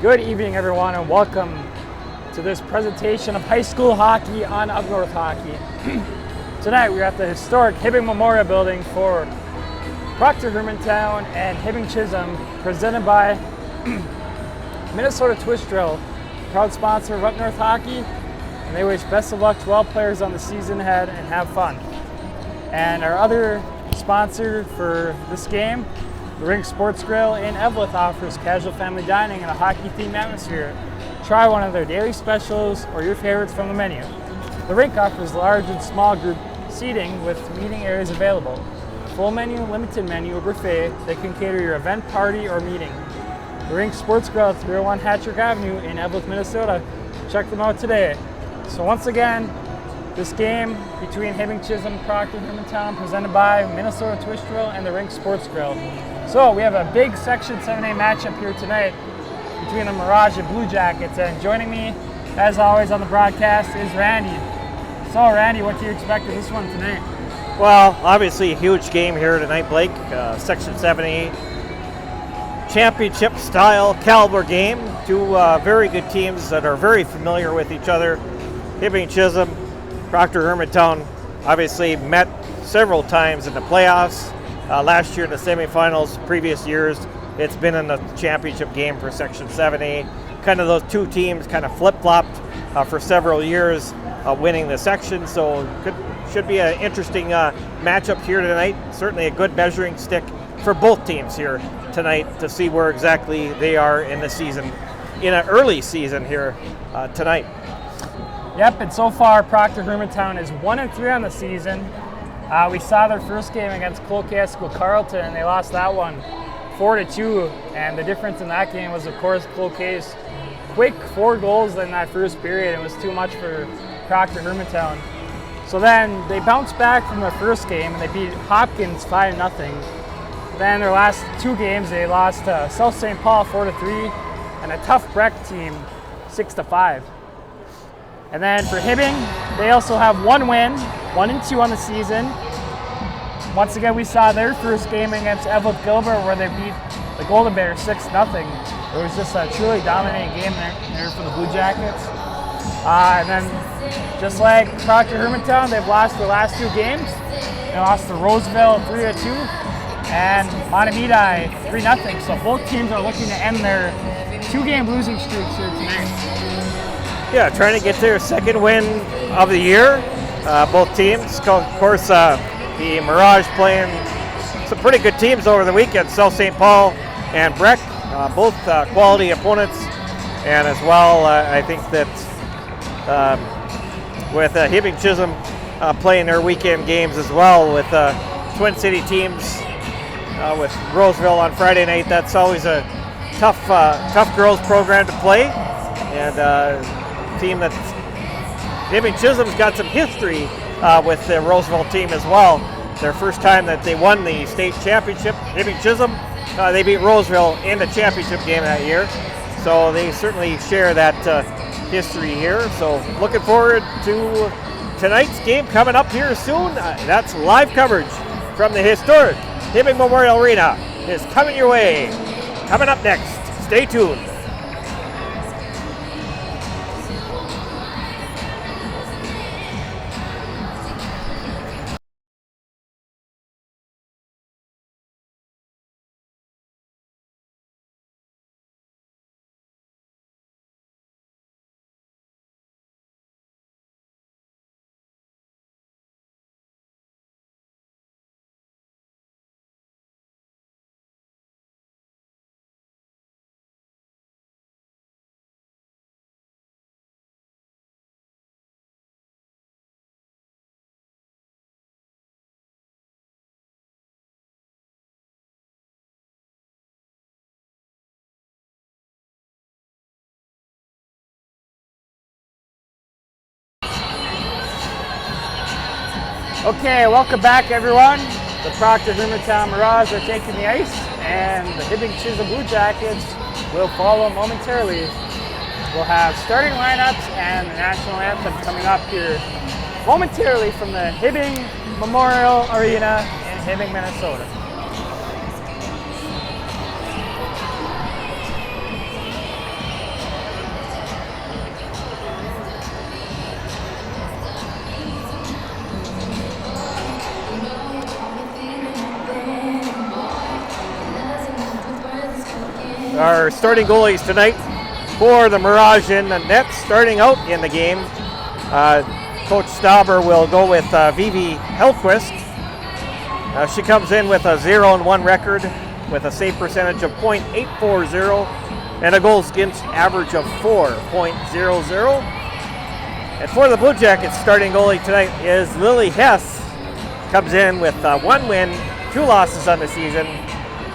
Good evening, everyone, and welcome to this presentation of high school hockey on Up North Hockey. Tonight we're at the historic Hibbing Memorial Building for Proctor, Hermantown, and Hibbing Chisholm, presented by Minnesota Twist Drill, proud sponsor of Up North Hockey, and they wish best of luck to all players on the season ahead and have fun. And our other sponsor for this game, the Rink Sports Grill in Eveleth, offers casual family dining in a hockey-themed atmosphere. Try one of their daily specials or your favorites from the menu. The Rink offers large and small group seating with meeting areas available. Full menu, limited menu, or buffet that can cater your event, party, or meeting. The Rink Sports Grill at 301 Hatchick Avenue in Eveleth, Minnesota. Check them out today. So once again, this game between Hibbing, Chisholm, Proctor, Hermantown, presented by Minnesota Twist Drill and the Rink Sports Grill. So we have a big Section 7A matchup here tonight between the Mirage and Blue Jackets. And joining me, as always, on the broadcast is Randy. So Randy, what do you expect of this one tonight? Well, obviously a huge game here tonight, Blake. Section 7A championship style caliber game. Two very good teams that are very familiar with each other. Hibbing, Chisholm, Proctor, Hermantown obviously met several times in the playoffs. Last year in the semifinals, previous years, it's been in the championship game for Section 7A. Kind of those two teams kind of flip-flopped for several years, winning the section. So should be an interesting matchup here tonight. Certainly a good measuring stick for both teams here tonight to see where exactly they are in the season, in an early season here tonight. Yep, and so far Proctor Hermantown is 1-3 on the season. We saw their first game against Cloquet Carleton, and they lost that one 4-2. And the difference in that game was, of course, Cloquet's quick 4 goals in that first period. It was too much for Proctor Hermantown. So then they bounced back from their first game, and they beat Hopkins 5-0. Then their last 2 games, they lost to South St. Paul 4-3, and a tough Breck team 6-5. And then for Hibbing, they also have 1 win, 1-2 on the season. Once again, we saw their first game against Eveleth Gilbert where they beat the Golden Bears 6-0. It was just a truly dominating game there for the Blue Jackets. And then, just like Proctor Hermantown, they've lost their last 2 games. They lost to Roseville 3-2 and Montemedi 3-0. So both teams are looking to end their 2-game losing streaks here tonight. Yeah, trying to get their second win of the year. Both teams, of course, the Mirage playing some pretty good teams over the weekend. South St. Paul and Breck, both quality opponents. And as well, I think that with Hibbing Chisholm playing their weekend games as well with Twin City teams, with Roseville on Friday night, that's always a tough girls program to play. And team that Hibbing Chisholm's got some history with the Roseville team as well. Their first time that they won the state championship, Hibbing Chisholm, they beat Roseville in the championship game that year. So they certainly share that history here. So looking forward to tonight's game coming up here soon. That's live coverage from the historic Hibbing Memorial Arena is coming your way. Coming up next, stay tuned. Okay, welcome back, everyone. The Proctor Hermantown Mirage are taking the ice, and the Hibbing Chisholm Blue Jackets will follow momentarily. We'll have starting lineups and the national anthem coming up here momentarily from the Hibbing Memorial Arena in Hibbing, Minnesota. our starting goalies tonight for the Mirage in the net. Starting out in the game, Coach Stauber will go with Vivi Hellquist. She comes in with a 0-1 record with a save percentage of .840 and a goals against average of 4.00. And for the Blue Jackets, starting goalie tonight is Lily Hess. Comes in with 1 win, 2 losses on the season,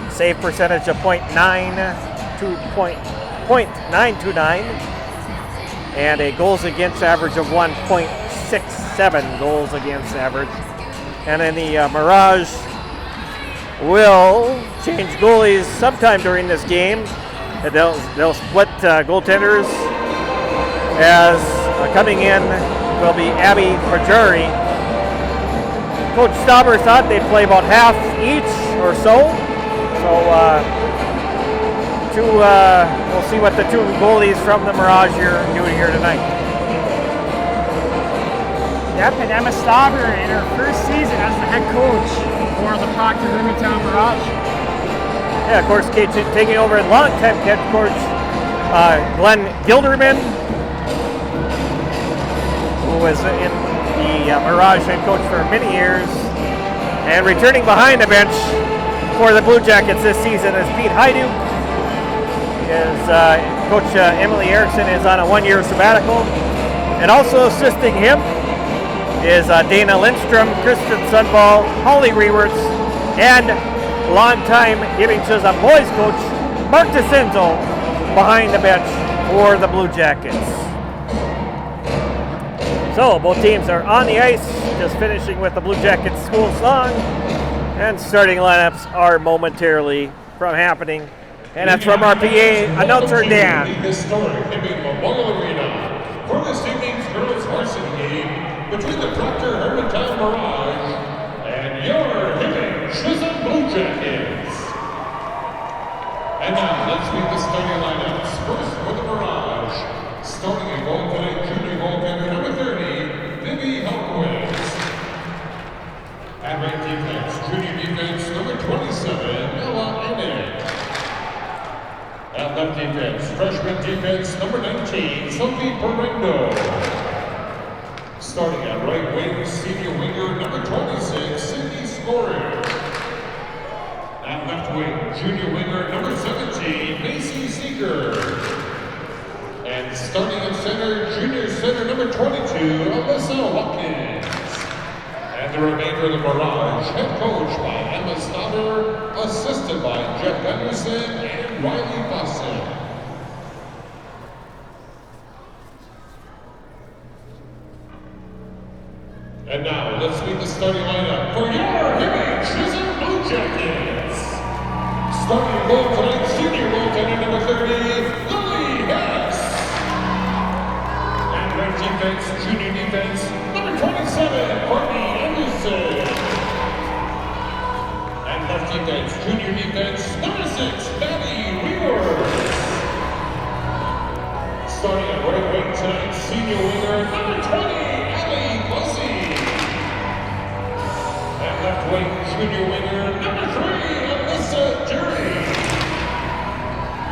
save percentage of .929, and a goals against average of 1.67 goals against average. And then the Mirage will change goalies sometime during this game. They'll split goaltenders, as coming in will be Abby Marjari. Coach Stauber thought they'd play about half each or so. We'll see what the 2 goalies from the Mirage are doing here tonight. Yep, and Emma Stauber in her first season as the head coach for the Proctor Hermantown Mirage. Yeah, of course, taking over as longtime head coach Glenn Gilderman, who was in the Mirage head coach for many years, and returning behind the bench for the Blue Jackets this season is Pete Hajduk. Coach Emily Erickson is on a 1-year sabbatical, and also assisting him is Dana Lindstrom, Kristen Sundball, Holly Rewerts, and longtime Hibbing Chisholm boys coach Mark DeCenzo behind the bench for the Blue Jackets. So both teams are on the ice, just finishing with the Blue Jackets school song, and starting lineups are momentarily from happening. And that's from our PA announcer, Dan. The historic Hibbing Memorial Arena for this evening's girls varsity game between the Proctor Hermantown Mirage and your Hibbing Chisholm Blue Jackets. And now let's meet the starting lineups. First for the Mirage, starting at goal tonight, junior goaltender number 30, Vivi Hellquist. At right defense, junior defense number 27, Ella Enid. At left defense, freshman defense number 19, Sophie Perrendo. Starting at right wing, senior winger number 26, Cindy Scorer. At left wing, junior winger number 17, Macy Seeger. And starting at center, junior center number 22, Alyssa Watkins. And the remainder of the Mirage, head coach by Emma Stauber, assisted by Jeff Gunderson and Riley Boston. And now, let's meet the starting lineup for your Hibbing Chisholm Blue Jackets. Starting goal tonight, senior goaltender number 30, Lily Hess. And right defense, junior defense, number 27, Courtney Anderson. And left defense, junior defense, number 6, Maddie Rewerts. Starting at right wing tonight, senior winger, number 20, Allie Bussey. And left wing, junior winger, number 3, Alyssa Dury.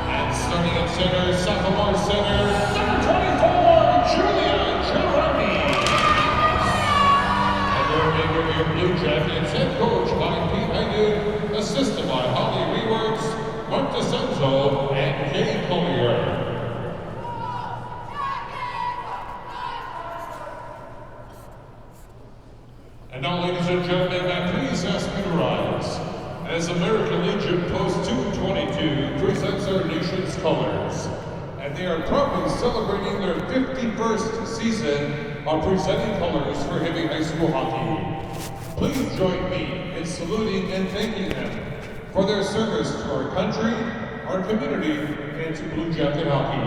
And starting at center, sophomore center, number 24, Julia Gerardi. And the remainder of your Blue Jackets, head coach by Pete Hajduk, assisted by Holly Rewerts, Mark DeCenzo, and Kay Collier. And now, ladies and gentlemen, may I please ask you to rise as American Legion Post 222 presents our nation's colors. And they are proudly celebrating their 51st season of presenting colors for Hibbing High School hockey. Please join me in saluting and thanking them for their service to our country, our community, and to Blue Jacket hockey.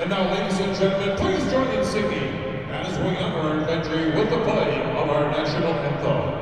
And now, ladies and gentlemen, please join in singing as we honor our country with the playing of our national anthem.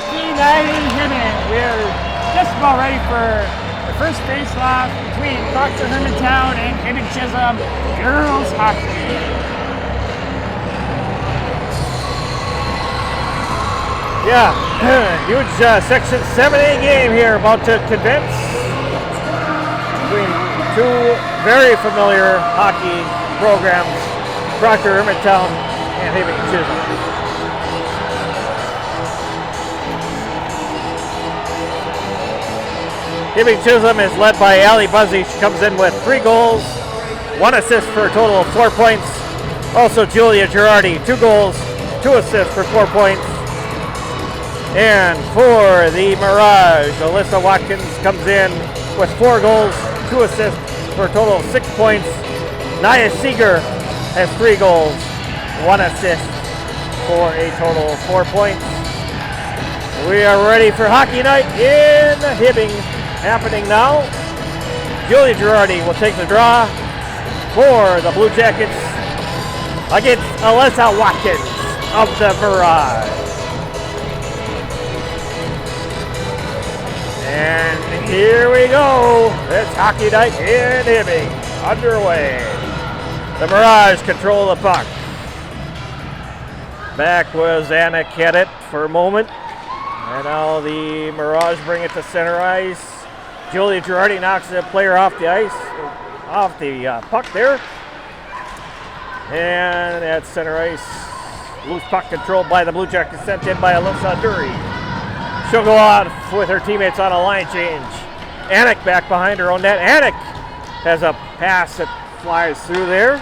Hockey Night in Hibbing. We're just about ready for the first face-off between Proctor Hermantown and Hibbing Chisholm girls hockey. Yeah, huge Section 7A game here about to commence between two very familiar hockey programs, Proctor Hermantown and Hibbing Chisholm. Hibbing Chisholm is led by Allie Buzzy. She comes in with 3 goals, 1 assist for a total of 4 points. Also Julia Girardi, 2 goals, 2 assists for 4 points. And for the Mirage, Alyssa Watkins comes in with 4 goals, 2 assists for a total of 6 points. Nia Seeger has 3 goals, 1 assist for a total of 4 points. We are ready for hockey night in Hibbing, happening now. Julia Girardi will take the draw for the Blue Jackets against Alyssa Watkins of the Mirage. And here we go. It's hockey night in Hibbing underway. The Mirage control the puck. Back was Anna Kedit for a moment. And now the Mirage bring it to center ice. Julia Girardi knocks the player off the ice, off the puck there. And at center ice, loose puck controlled by the Blue Jackets, sent in by Alyssa Dury. She'll go out with her teammates on a line change. Anik back behind her own net. Anik has a pass that flies through there.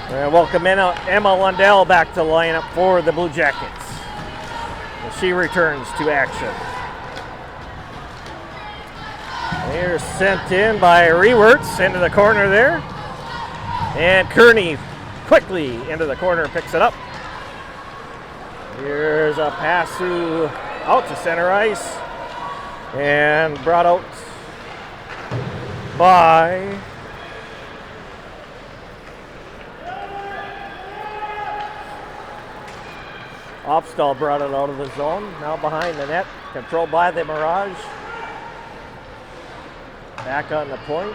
And welcome Emma Lundell back to the lineup for the Blue Jackets. And she returns to action. They're sent in by Rewerts into the corner there. And Kearney quickly into the corner picks it up. Here's a pass through out to center ice and brought out by Opstall, brought it out of the zone. Now behind the net, controlled by the Mirage. Back on the point.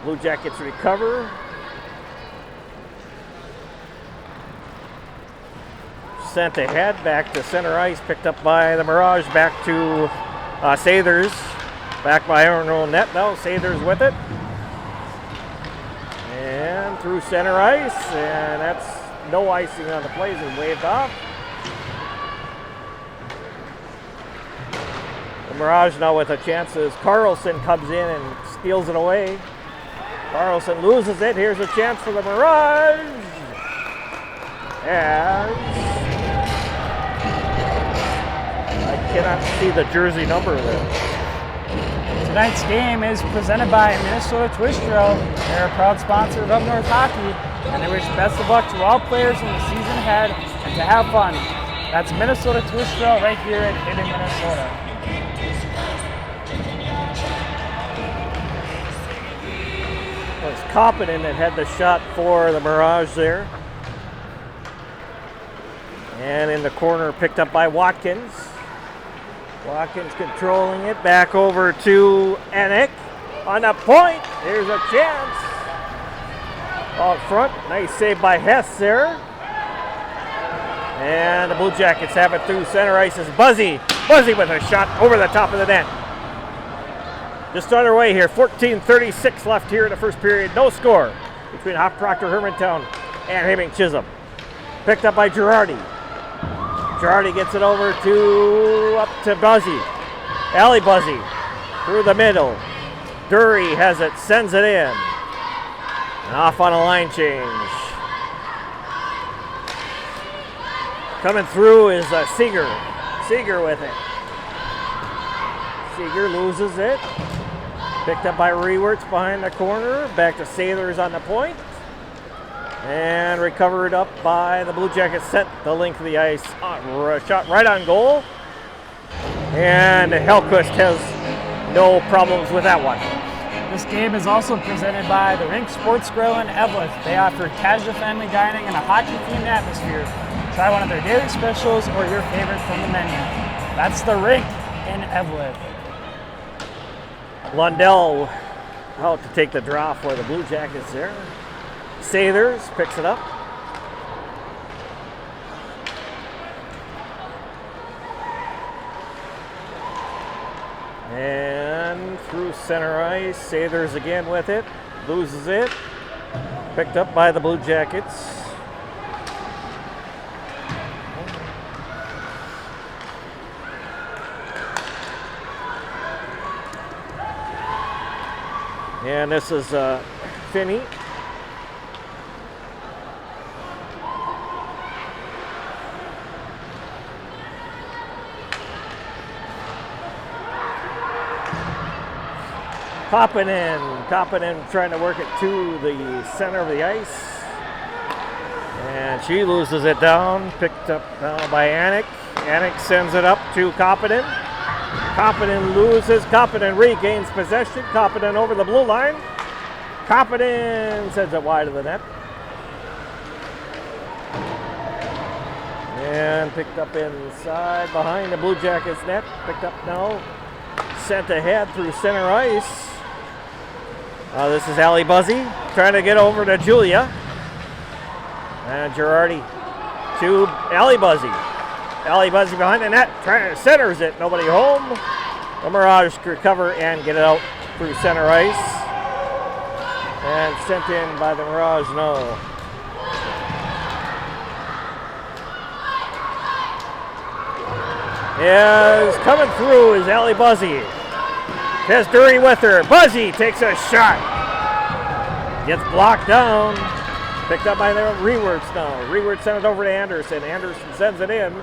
Blue Jackets recover. Sent ahead, back to center ice, picked up by the Mirage, back to Sathers, back by our own net now. Sathers with it. And through center ice, and that's no icing on the plays and waved off. The Mirage now with a chance as Carlson comes in and steals it away. Carlson loses it. Here's a chance for the Mirage. As I cannot see the jersey number there. Tonight's game is presented by Minnesota Twist Drill. They're a proud sponsor of Up North Hockey, and they wish best of luck to all players in the season ahead and to have fun. That's Minnesota Twist Drill right here in Hibbing, Minnesota. It was Koppinen that had the shot for the Mirage there. And in the corner, picked up by Watkins. Watkins controlling it, back over to Anik. On the point, here's a chance. Out front, nice save by Hess there. And the Blue Jackets have it through center ice as Buzzy with a shot over the top of the net. Just underway here, 14:36 left here in the first period. No score between Proctor Hermantown and Hibbing Chisholm. Picked up by Girardi. Girardi gets it over up to Buzzy. Allie Buzzy through the middle. Dury has it, sends it in. And off on a line change. Coming through is Seeger. Seeger with it. Seeger loses it. Picked up by Rewerts behind the corner. Back to Sailors on the point. And recovered up by the Blue Jackets, sent the length of the ice. Shot right on goal. And Hellquist has no problems with that one. This game is also presented by the Rink Sports Grill in Evelyn. They offer casual family dining and a hockey-themed atmosphere. Try one of their daily specials or your favorite from the menu. That's the rink in Evelyn. Lundell out to take the draw for the Blue Jackets there. Sathers picks it up. And through center ice, Sathers again with it, loses it. Picked up by the Blue Jackets. And this is Finney. Koppinen trying to work it to the center of the ice. And she loses it down, picked up now by Anik. Anik sends it up to Koppinen. Koppinen loses, Koppinen regains possession. Koppinen over the blue line. Koppinen sends it wide of the net. And picked up inside behind the Blue Jackets net. Picked up now, sent ahead through center ice. This is Ali Buzzy trying to get over to Julia. And Girardi to Ali Buzzy. Ali Buzzy behind the net, centers it, nobody home. The Mirage recover and get it out through center ice. And sent in by the Mirage, no. Is coming through is Ali Buzzy. Has Dury with her. Buzzy takes a shot. Gets blocked down. Picked up by the Rewerts now. Rewert sent it over to Anderson. Anderson sends it in.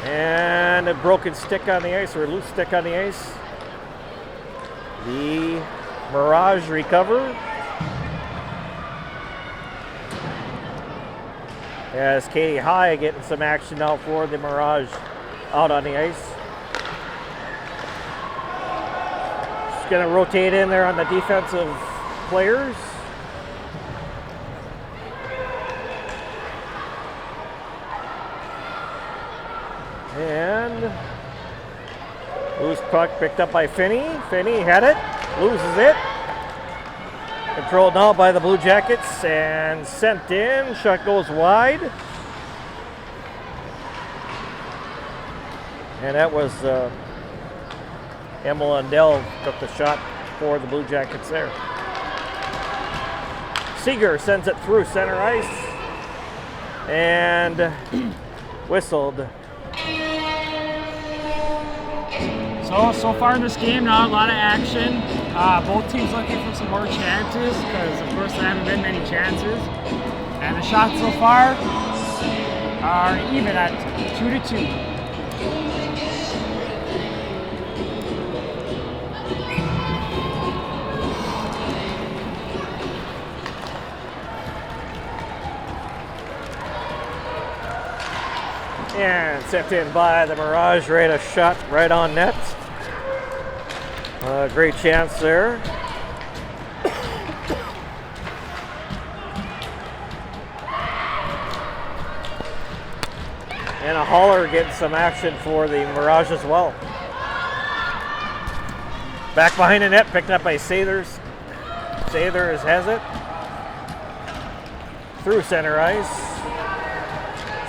And a broken stick on the ice, or a loose stick on the ice. The Mirage recover. As Katie High getting some action now for the Mirage out on the ice. She's going to rotate in there on the defensive players. And loose puck picked up by Finney. Finney had it, loses it. Controlled now by the Blue Jackets and sent in. Shot goes wide. And that was Emma Lundell took the shot for the Blue Jackets there. Seeger sends it through center ice and whistled. So far in this game, not a lot of action. Both teams looking for some more chances because, of course, there haven't been many chances. And the shots so far are even at 2-2. And sent in by the Mirage, right a shot right on net. Great chance there. And a hauler getting some action for the Mirage as well. Back behind the net, picked up by Sathers. Sathers has it. Through center ice.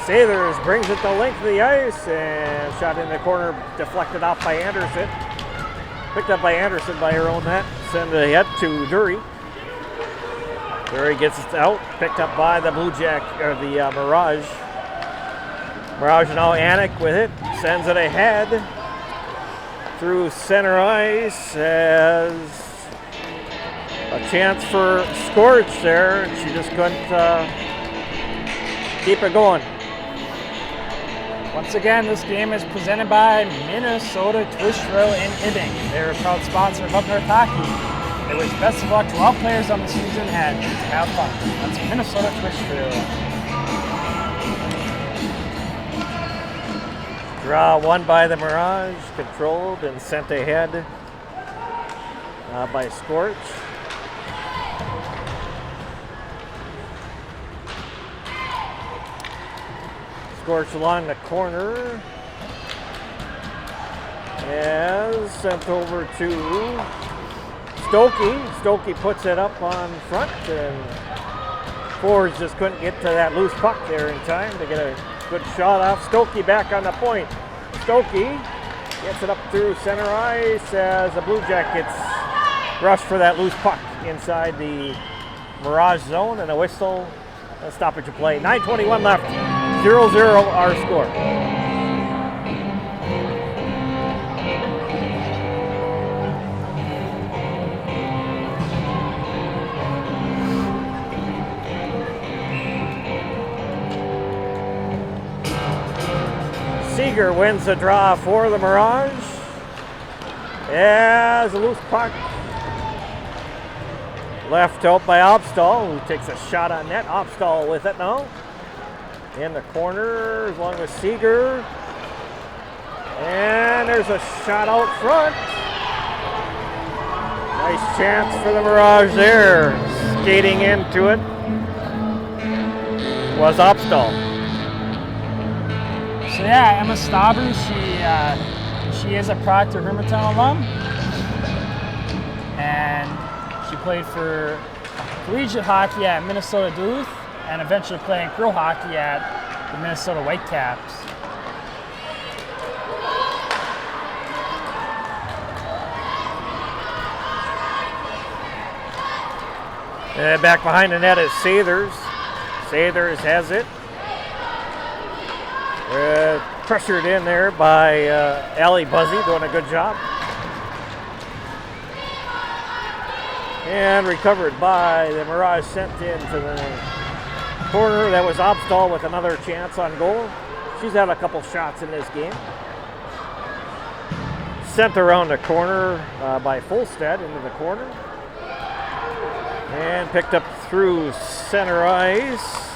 Sathers brings it the length of the ice and shot in the corner, deflected off by Anderson. Picked up by Anderson by her own net. Send it ahead to Dury. Dury gets it out. Picked up by the Mirage. Mirage now Anik with it. Sends it ahead through center ice as a chance for Scorch there. She just couldn't keep it going. Once again, this game is presented by Minnesota Twist Drill in Hibbing. They're a proud sponsor of Up North Hockey. They wish best of luck to all players on the season ahead and to have fun. That's Minnesota Twist Drill. Draw won by the Mirage, controlled and sent ahead by Scorch. Scorched along the corner. As sent over to Stokey. Stokey puts it up on front, and forwards just couldn't get to that loose puck there in time to get a good shot off. Stokey back on the point. Stokey gets it up through center ice as the Blue Jackets rush for that loose puck inside the Mirage zone, and a whistle, a stoppage of play. 9:21 left, 0-0 our score. Seeger wins the draw for the Mirage as a loose puck left out by Opstall, who takes a shot on net. Opstall with it now. In the corner, along with Seeger. And there's a shot out front. Nice chance for the Mirage there. Skating into it was Opstall. So yeah, Emma Stauber, she is a Proctor Hermantown alum. And she played for collegiate hockey at Minnesota Duluth and eventually playing pro hockey at the Minnesota Whitecaps. And back behind the net is Sathers. Sathers has it. Pressured in there by Allie Buzzy, doing a good job. And recovered by the Mirage, sent into the corner. That was Opstall with another chance on goal. She's had a couple shots in this game. Sent around the corner by Fulstead into the corner. And picked up through center ice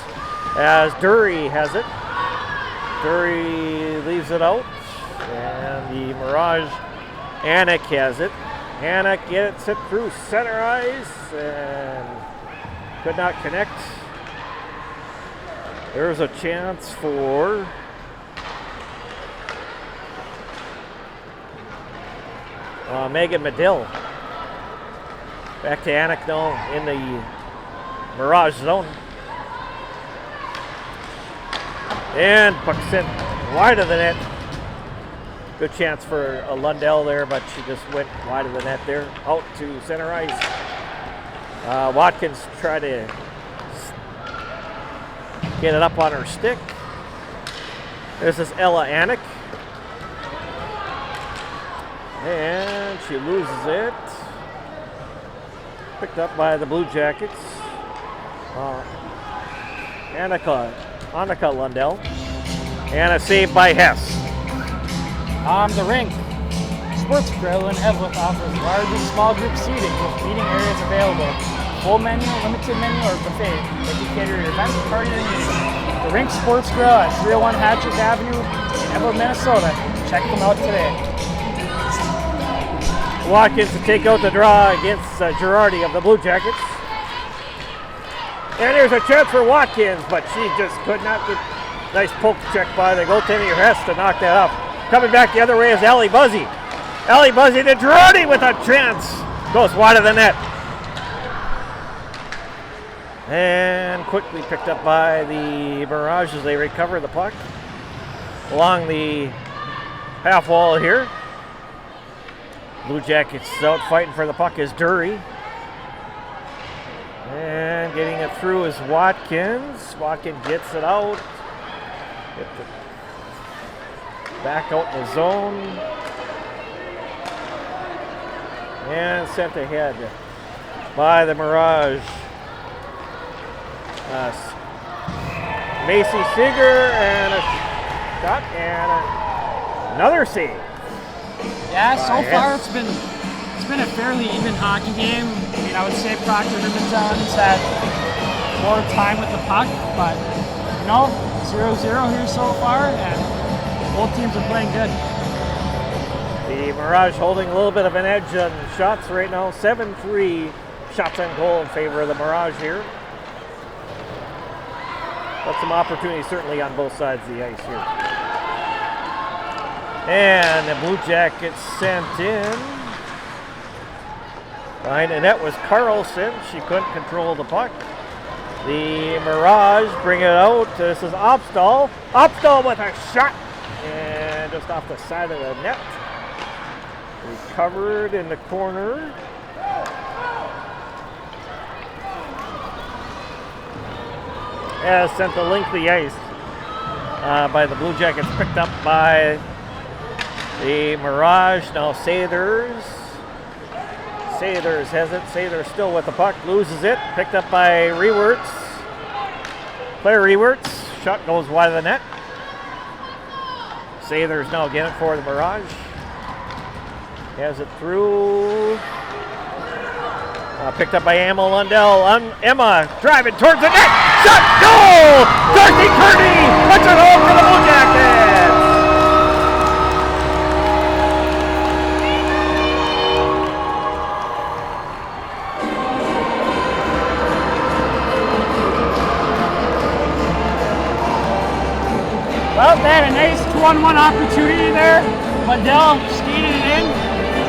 as Dury has it. Dury leaves it out. And the Mirage, Anik has it. Anik gets it through center ice and could not connect. There's a chance for Megan Medill. Back to Anik now in the Mirage zone. And puck sent wide of the net. Good chance for a Lundell there, but she just went wide of the net there. Out to center ice. Watkins tried to get it up on her stick. This is Ella Anik. And she loses it. Picked up by the Blue Jackets. Annika Lundell. And a save by Hess. The Rink. Sports Grill in Evelyn offers large and small group seating with meeting areas available. Full menu, limited menu, or buffet. They can cater your event, party, or meeting. The Rink Sports Grill at 301 Hatchet Avenue in Evelyn, Minnesota. Check them out today. Watkins to take out the draw against Girardi of the Blue Jackets. And there's a chance for Watkins, but she just could not get. Nice poke check by the goaltender Hess to knock that off. Coming back the other way is Allie Buzzy. Allie Buzzy to Girardi with a chance. Goes wide of the net. And quickly picked up by the Mirage as they recover the puck. Along the half wall here. Blue Jackets out fighting for the puck is Dury. And getting it through is Watkins. Watkins gets it out. Back out in the zone. And sent ahead by the Mirage. Macy Seeger and a shot and another save. Yeah, so far it's been a fairly even hockey game. I mean, I would say Proctor Hermantown's had more time with the puck, but 0-0 here so far, and both teams are playing good. The Mirage holding a little bit of an edge on shots right now. 7-3 shots on goal in favor of the Mirage here. But some opportunities certainly on both sides of the ice here. And the Blue Jackets sent in. Behind the net was Carlson. She couldn't control the puck. The Mirage bring it out. This is Opstall. Opstall with a shot. And just off the side of the net. Recovered in the corner. As sent the length of the ice by the Blue Jackets, picked up by the Mirage. Now Sathers has it. Sathers still with the puck, loses it. Picked up by Rewerts. Claire Rewerts. Shot goes wide of the net. Sathers now getting it for the Mirage. Has it through. Picked up by Emma Lundell. Emma driving towards the net. Shot, goal! Darcy Kearney puts it home for the Blue Jackets. Well, they had a nice 2-on-1 opportunity there. Lundell skated it in,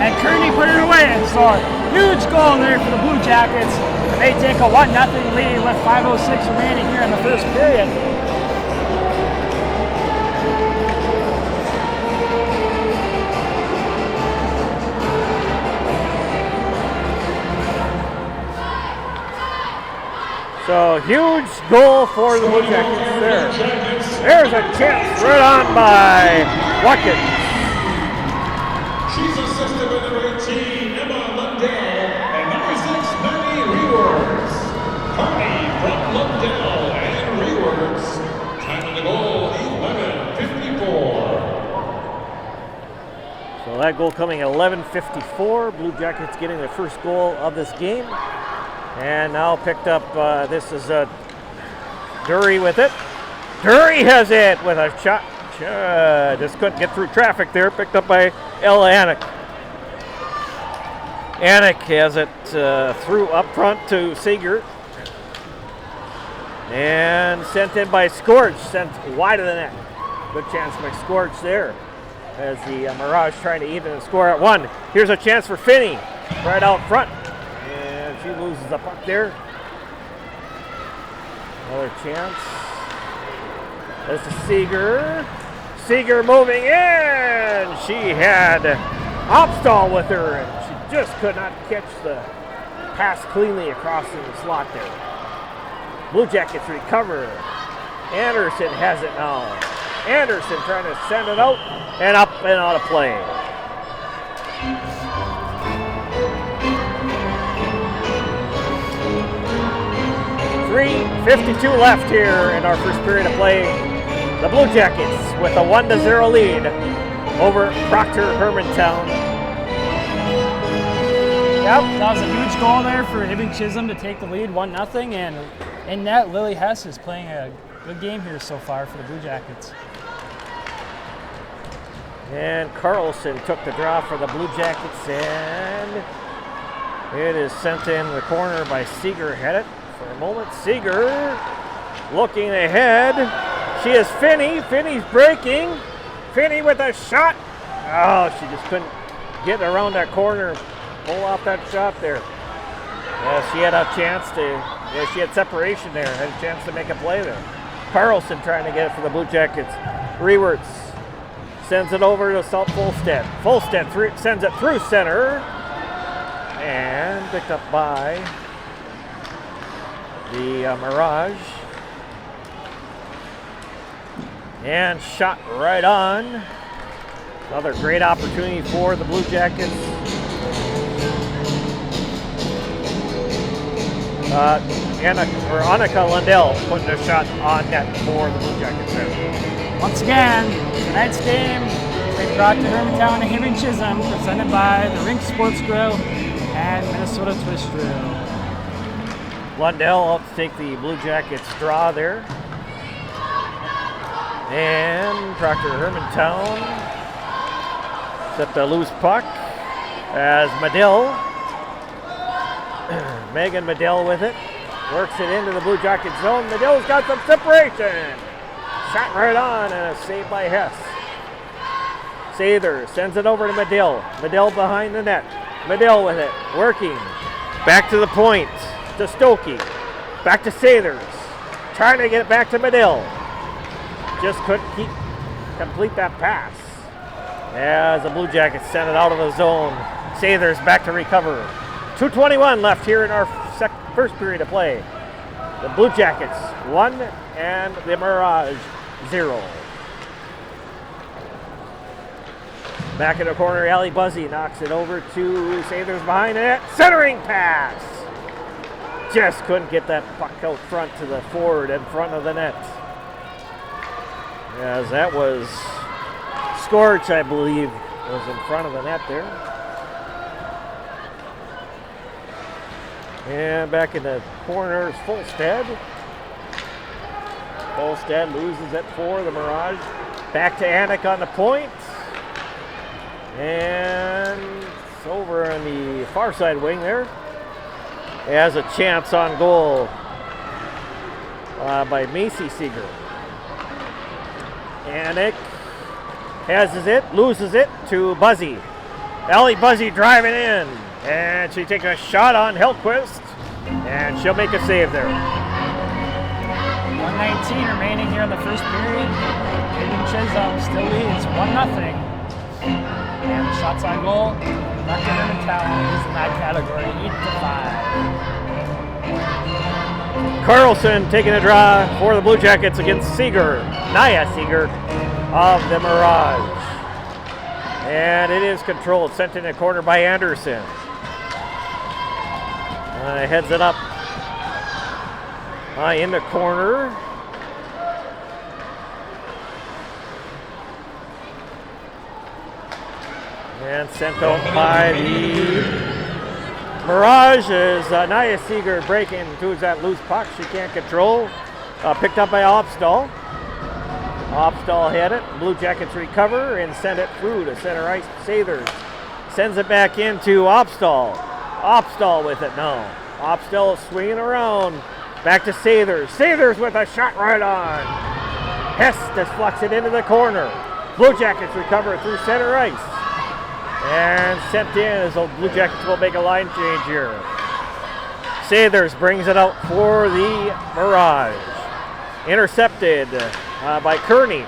and Kearney put it away. So huge goal there for the Blue Jackets. They take a 1-0 lead with 5:06 remaining here in the first period. So huge goal for the Blue Jackets there. There's a chance right on by Watkins. She's assisted by number 18, Emma Lundell, and number 6, Maddie Rewerts. Kearney from Lundell and Rewerts. Time of the goal, 11:54. So that goal coming at 11:54. Blue Jackets getting their first goal of this game. And now picked up, this is Dury with it. Dury has it with a shot. Just couldn't get through traffic there. Picked up by Ella Anik. Anik has it through up front to Seeger. And sent in by Scorch. Sent wide of the net. Good chance by Scorch there. As the Mirage trying to even the score at 1. Here's a chance for Finney. Right out front. And she loses the puck there. Another chance. This is Seeger. Seeger moving in. She had Opstall with her, and she just could not catch the pass cleanly across in the slot there. Blue Jackets recover. Anderson has it now. Anderson trying to send it out and up and out of play. .352 left here in our first period of play. The Blue Jackets with a 1-0 lead over Proctor Hermantown. Yep, that was a huge goal there for Hibbing Chisholm to take the lead 1-0, and in net, Lily Hess is playing a good game here so far for the Blue Jackets. And Carlson took the draw for the Blue Jackets, and it is sent in the corner by Seeger. Had it for a moment. Seeger looking ahead. She is Finney. Finney's breaking. Finney with a shot. Oh, she just couldn't get around that corner, pull off that shot there. Yeah, she had a chance to, she had separation there, had a chance to make a play there. Carlson trying to get it for the Blue Jackets. Rewerts sends it over to Folstead. Folstead sends it through center. And picked up by the Mirage. And shot right on. Another great opportunity for the Blue Jackets. Annika Lundell putting a shot on net for the Blue Jackets there. Once again, tonight's game, we brought to Hermantown and Hibbing Chisholm, presented by the Rink Sports Grill and Minnesota Twist Grill. Lundell out to take the Blue Jackets draw there. And Proctor Hermantown set the loose puck as Medill, Megan Medill with it. Works it into the Blue Jacket zone. Medill's got some separation. Shot right on and a save by Hess. Sather sends it over to Medill. Medill behind the net. Medill with it, working. Back to the point to Stokey. Back to Sathers. Trying to get it back to Medill. Just couldn't complete that pass. As the Blue Jackets send it out of the zone. Sathers back to recover. 2:21 left here in our first period of play. The Blue Jackets 1 and the Mirage 0. Back in the corner, Ali Buzzy knocks it over to Sathers behind the net. Centering pass. Just couldn't get that puck out front to the forward in front of the net. As that was Scorch, I believe, was in front of the net there. And back in the corner is Folstead. Folstead loses it for the Mirage. Back to Anik on the point. And it's over on the far side wing there. He has a chance on goal by Macy Seeger. Anik has it, loses it to Buzzy. Ellie Buzzy driving in. And she takes a shot on Hellquist, and she'll make a save there. 1:19 remaining here in the first period. Hibbing Chisholm still leads 1-0. And the shots on goal, Proctor Hermantown is in that category, 8-5. Carlson taking a draw for the Blue Jackets against Seeger, Naya Seeger of the Mirage. And it is controlled, sent in a corner by Anderson. Heads it up in the corner. And sent out by the Mirage as Naya Seeger breaking towards that loose puck. She can't control. Picked up by Opstall. Opstall had it. Blue Jackets recover and send it through to center ice. Sathers sends it back into Opstall. Opstall with it now. Opstall swinging around. Back to Sathers. Sathers with a shot right on. Hess deflects it into the corner. Blue Jackets recover through center ice. And sent in as the Blue Jackets will make a line change here. Sathers brings it out for the Mirage. Intercepted by Kearney.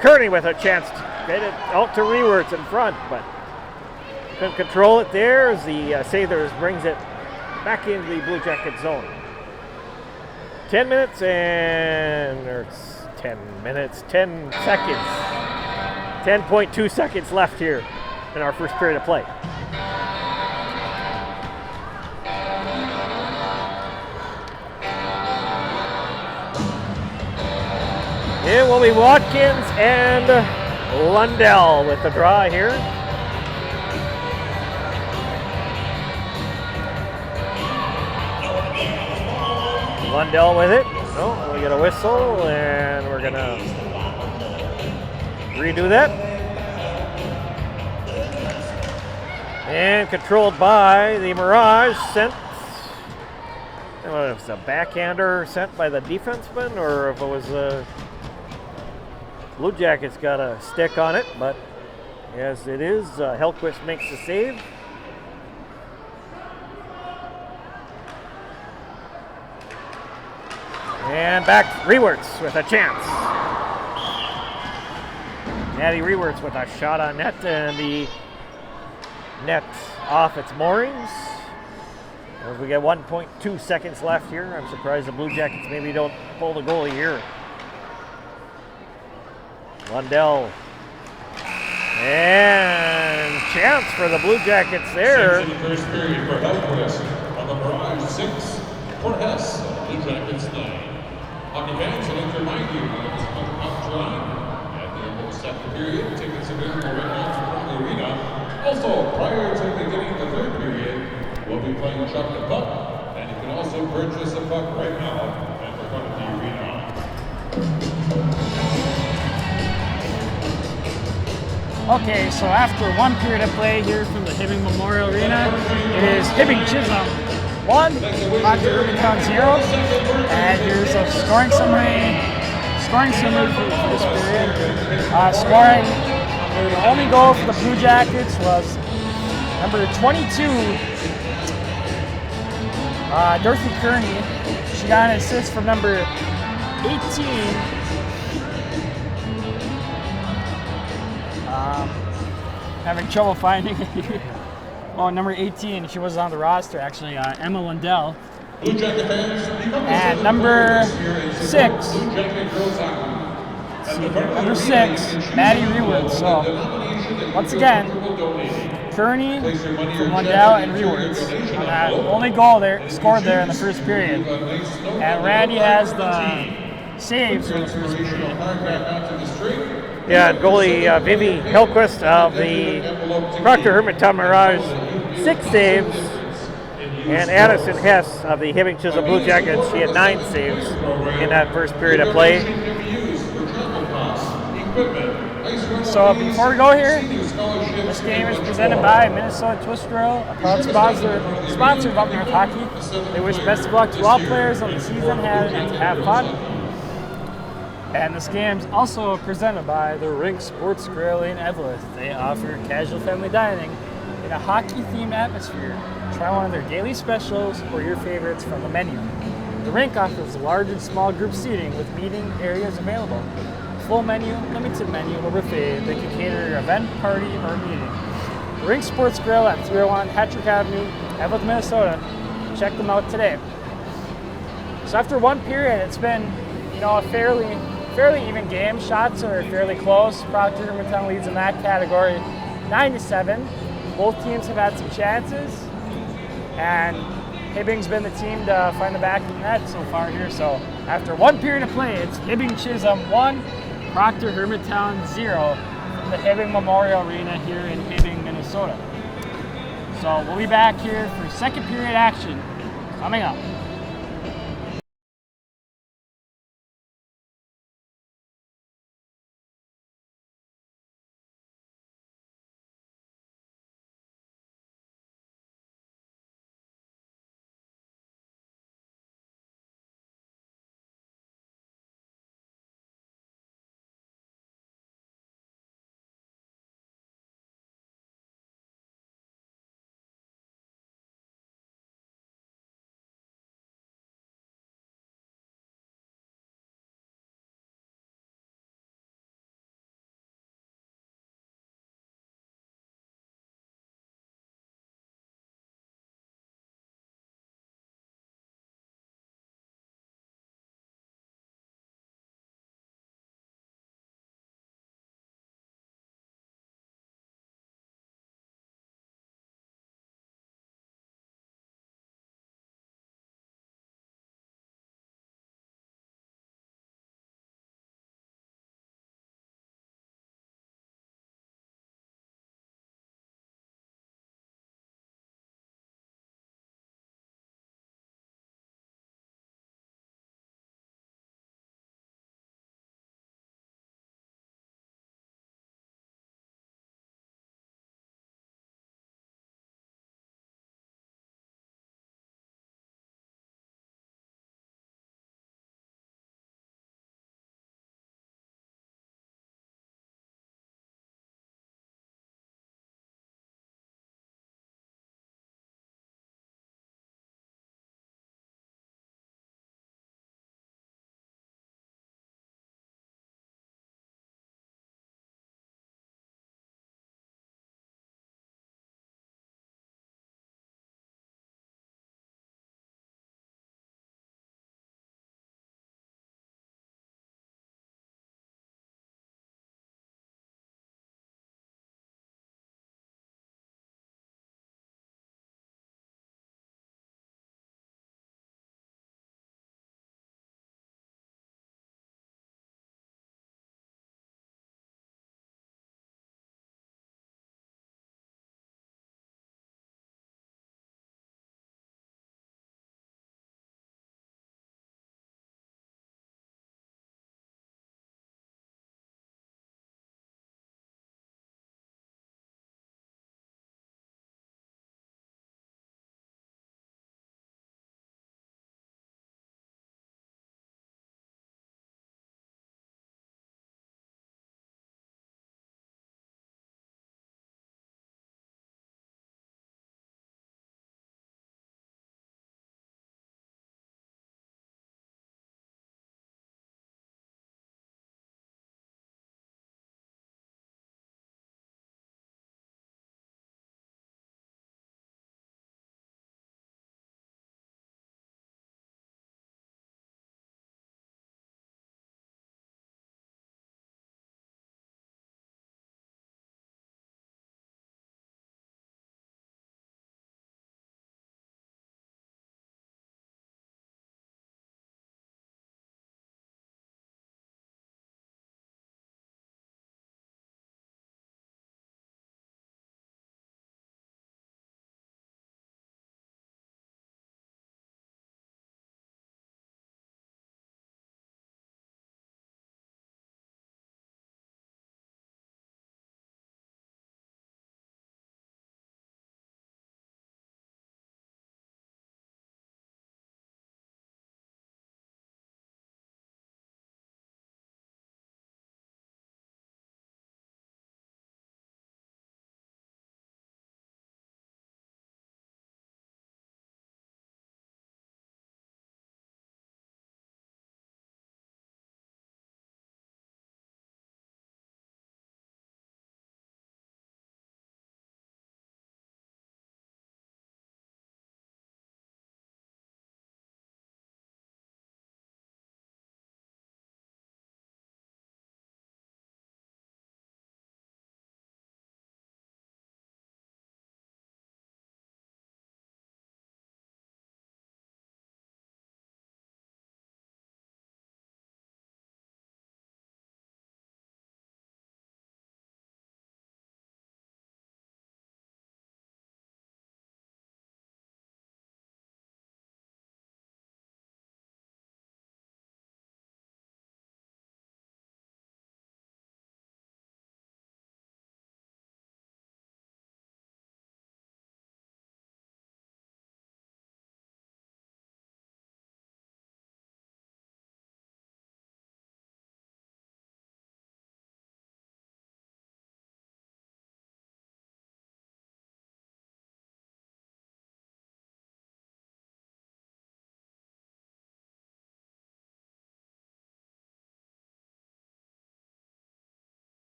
Kearney with a chance to get it out to Rewerts in front, but couldn't control it there as the Sathers brings it back into the Blue Jacket zone. 10 minutes and, or 10 minutes, 10 seconds. 10.2 seconds left here in our first period of play. It will be Watkins and Lundell with the draw here. Lundell with it. Oh, we get a whistle, and we're going to redo that. And controlled by the Mirage, sent. I don't know if it's a backhander sent by the defenseman or if it was a Blue Jackets got a stick on it, but as it is, Hellquist makes the save. And back, Rewerts with a chance. Natty Rewerts with a shot on net, and the net off its moorings. As we get 1.2 seconds left here, I'm surprised the Blue Jackets maybe don't pull the goalie here. Lundell. And chance for the Blue Jackets there. Six in the first period for Hellquist on the Mirage 6, for Hess, Blue Jackets 9. Hockey fans, I'd like to remind you that it's up July. At the end of the second period, tickets available right now from the arena. Also, prior to the beginning of the third period, we'll be playing Chuck the Puck, and you can also purchase the puck right now at the front of the arena. Okay, so after one period of play here from the Hibbing Memorial Arena, it is Hibbing Chisholm 1, Proctor Hermantown 0. And here's a scoring summary. Scoring summary for this period. Scoring, the only goal for the Blue Jackets was number 22, Dorothy Kearney. She got an assist from number 18. Having trouble finding it. Oh, number 18, she was on the roster actually, Emma Lundell. And number 6, Maddie Rewards. So, once again, Kearney from Lundell and Rewards. Only goal there, scored there in the first period. And Randy has the saves for the first period. Yeah, and goalie Vivi Hillquist of the Proctor Hermantown Mirage, 6 saves. And Addison Hess of the Hibbing Chisholm Blue Jackets, she had 9 saves in that first period of play. So before we go here, this game is presented by Minnesota Twist Grill, a proud sponsor of Up North Hockey. They wish best of luck to all players on the season and to have fun. And this game is also presented by the Rink Sports Grill in Evelyn. They offer casual family dining in a hockey-themed atmosphere. Try one of their daily specials or your favorites from the menu. The Rink offers large and small group seating with meeting areas available. Full menu, limited menu, or buffet that can cater your event, party, or meeting. The Rink Sports Grill at 301 Hattrick Avenue, Evelyn, Minnesota. Check them out today. So after one period, it's been, a fairly even game. Shots are fairly close. Proctor Hermantown leads in that category, 9-7. Both teams have had some chances, and Hibbing's been the team to find the back of the net so far here. So after one period of play, it's Hibbing Chisholm 1, Proctor Hermantown 0 from the Hibbing Memorial Arena here in Hibbing, Minnesota. So we'll be back here for second period action coming up.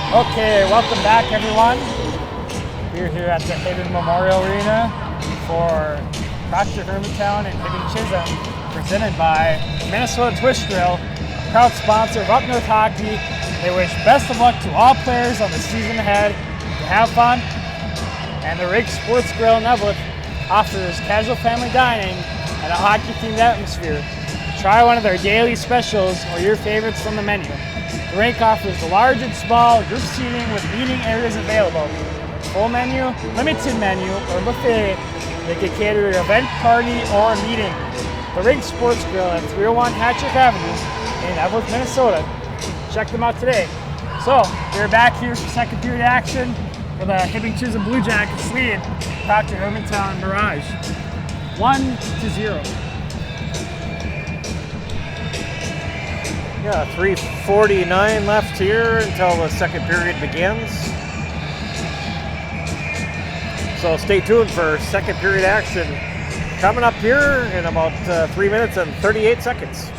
Okay, welcome back everyone. We're here at the Hibbing Memorial Arena for Proctor Hermantown and Hibbing Chisholm, presented by Minnesota Twist Grill, a proud sponsor of Up North Hockey. They wish best of luck to all players on the season ahead to have fun. And the Rig Sports Grill in Evelyn offers casual family dining and a hockey-themed atmosphere. Try one of their daily specials or your favorites from the menu. The rink offers large and small group seating with eating areas available. Full menu, limited menu, or buffet that can cater to an event, party, or a meeting. The Rig Sports Grill at 301 Hatchick Avenue in Evelyn, Minnesota. Check them out today. So, we're back here for second period action for the Hibbing Chisholm Blue Jackets lead Proctor Hermantown Mirage. 1-0. Yeah, 3:49 left here until the second period begins. So stay tuned for second period action coming up here in about 3 minutes and 38 seconds.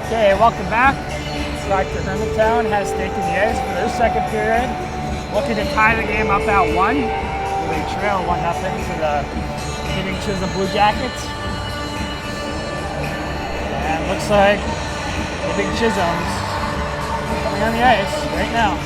Okay, welcome back. Proctor Hermantown has taken the ice for their second period, looking to tie the game up at 1. They trail 1-0 for the Hibbing Chisholm Blue Jackets. And looks like Hibbing Chisholm's coming on the ice right now.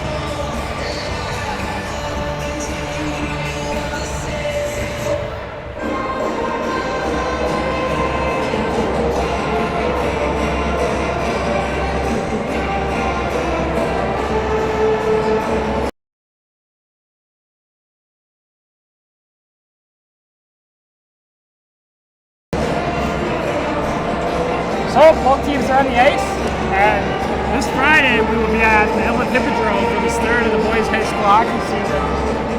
So both teams are on the ice, and this Friday we will be at the Evelyn Hippodrome for the start of the boys high school hockey season.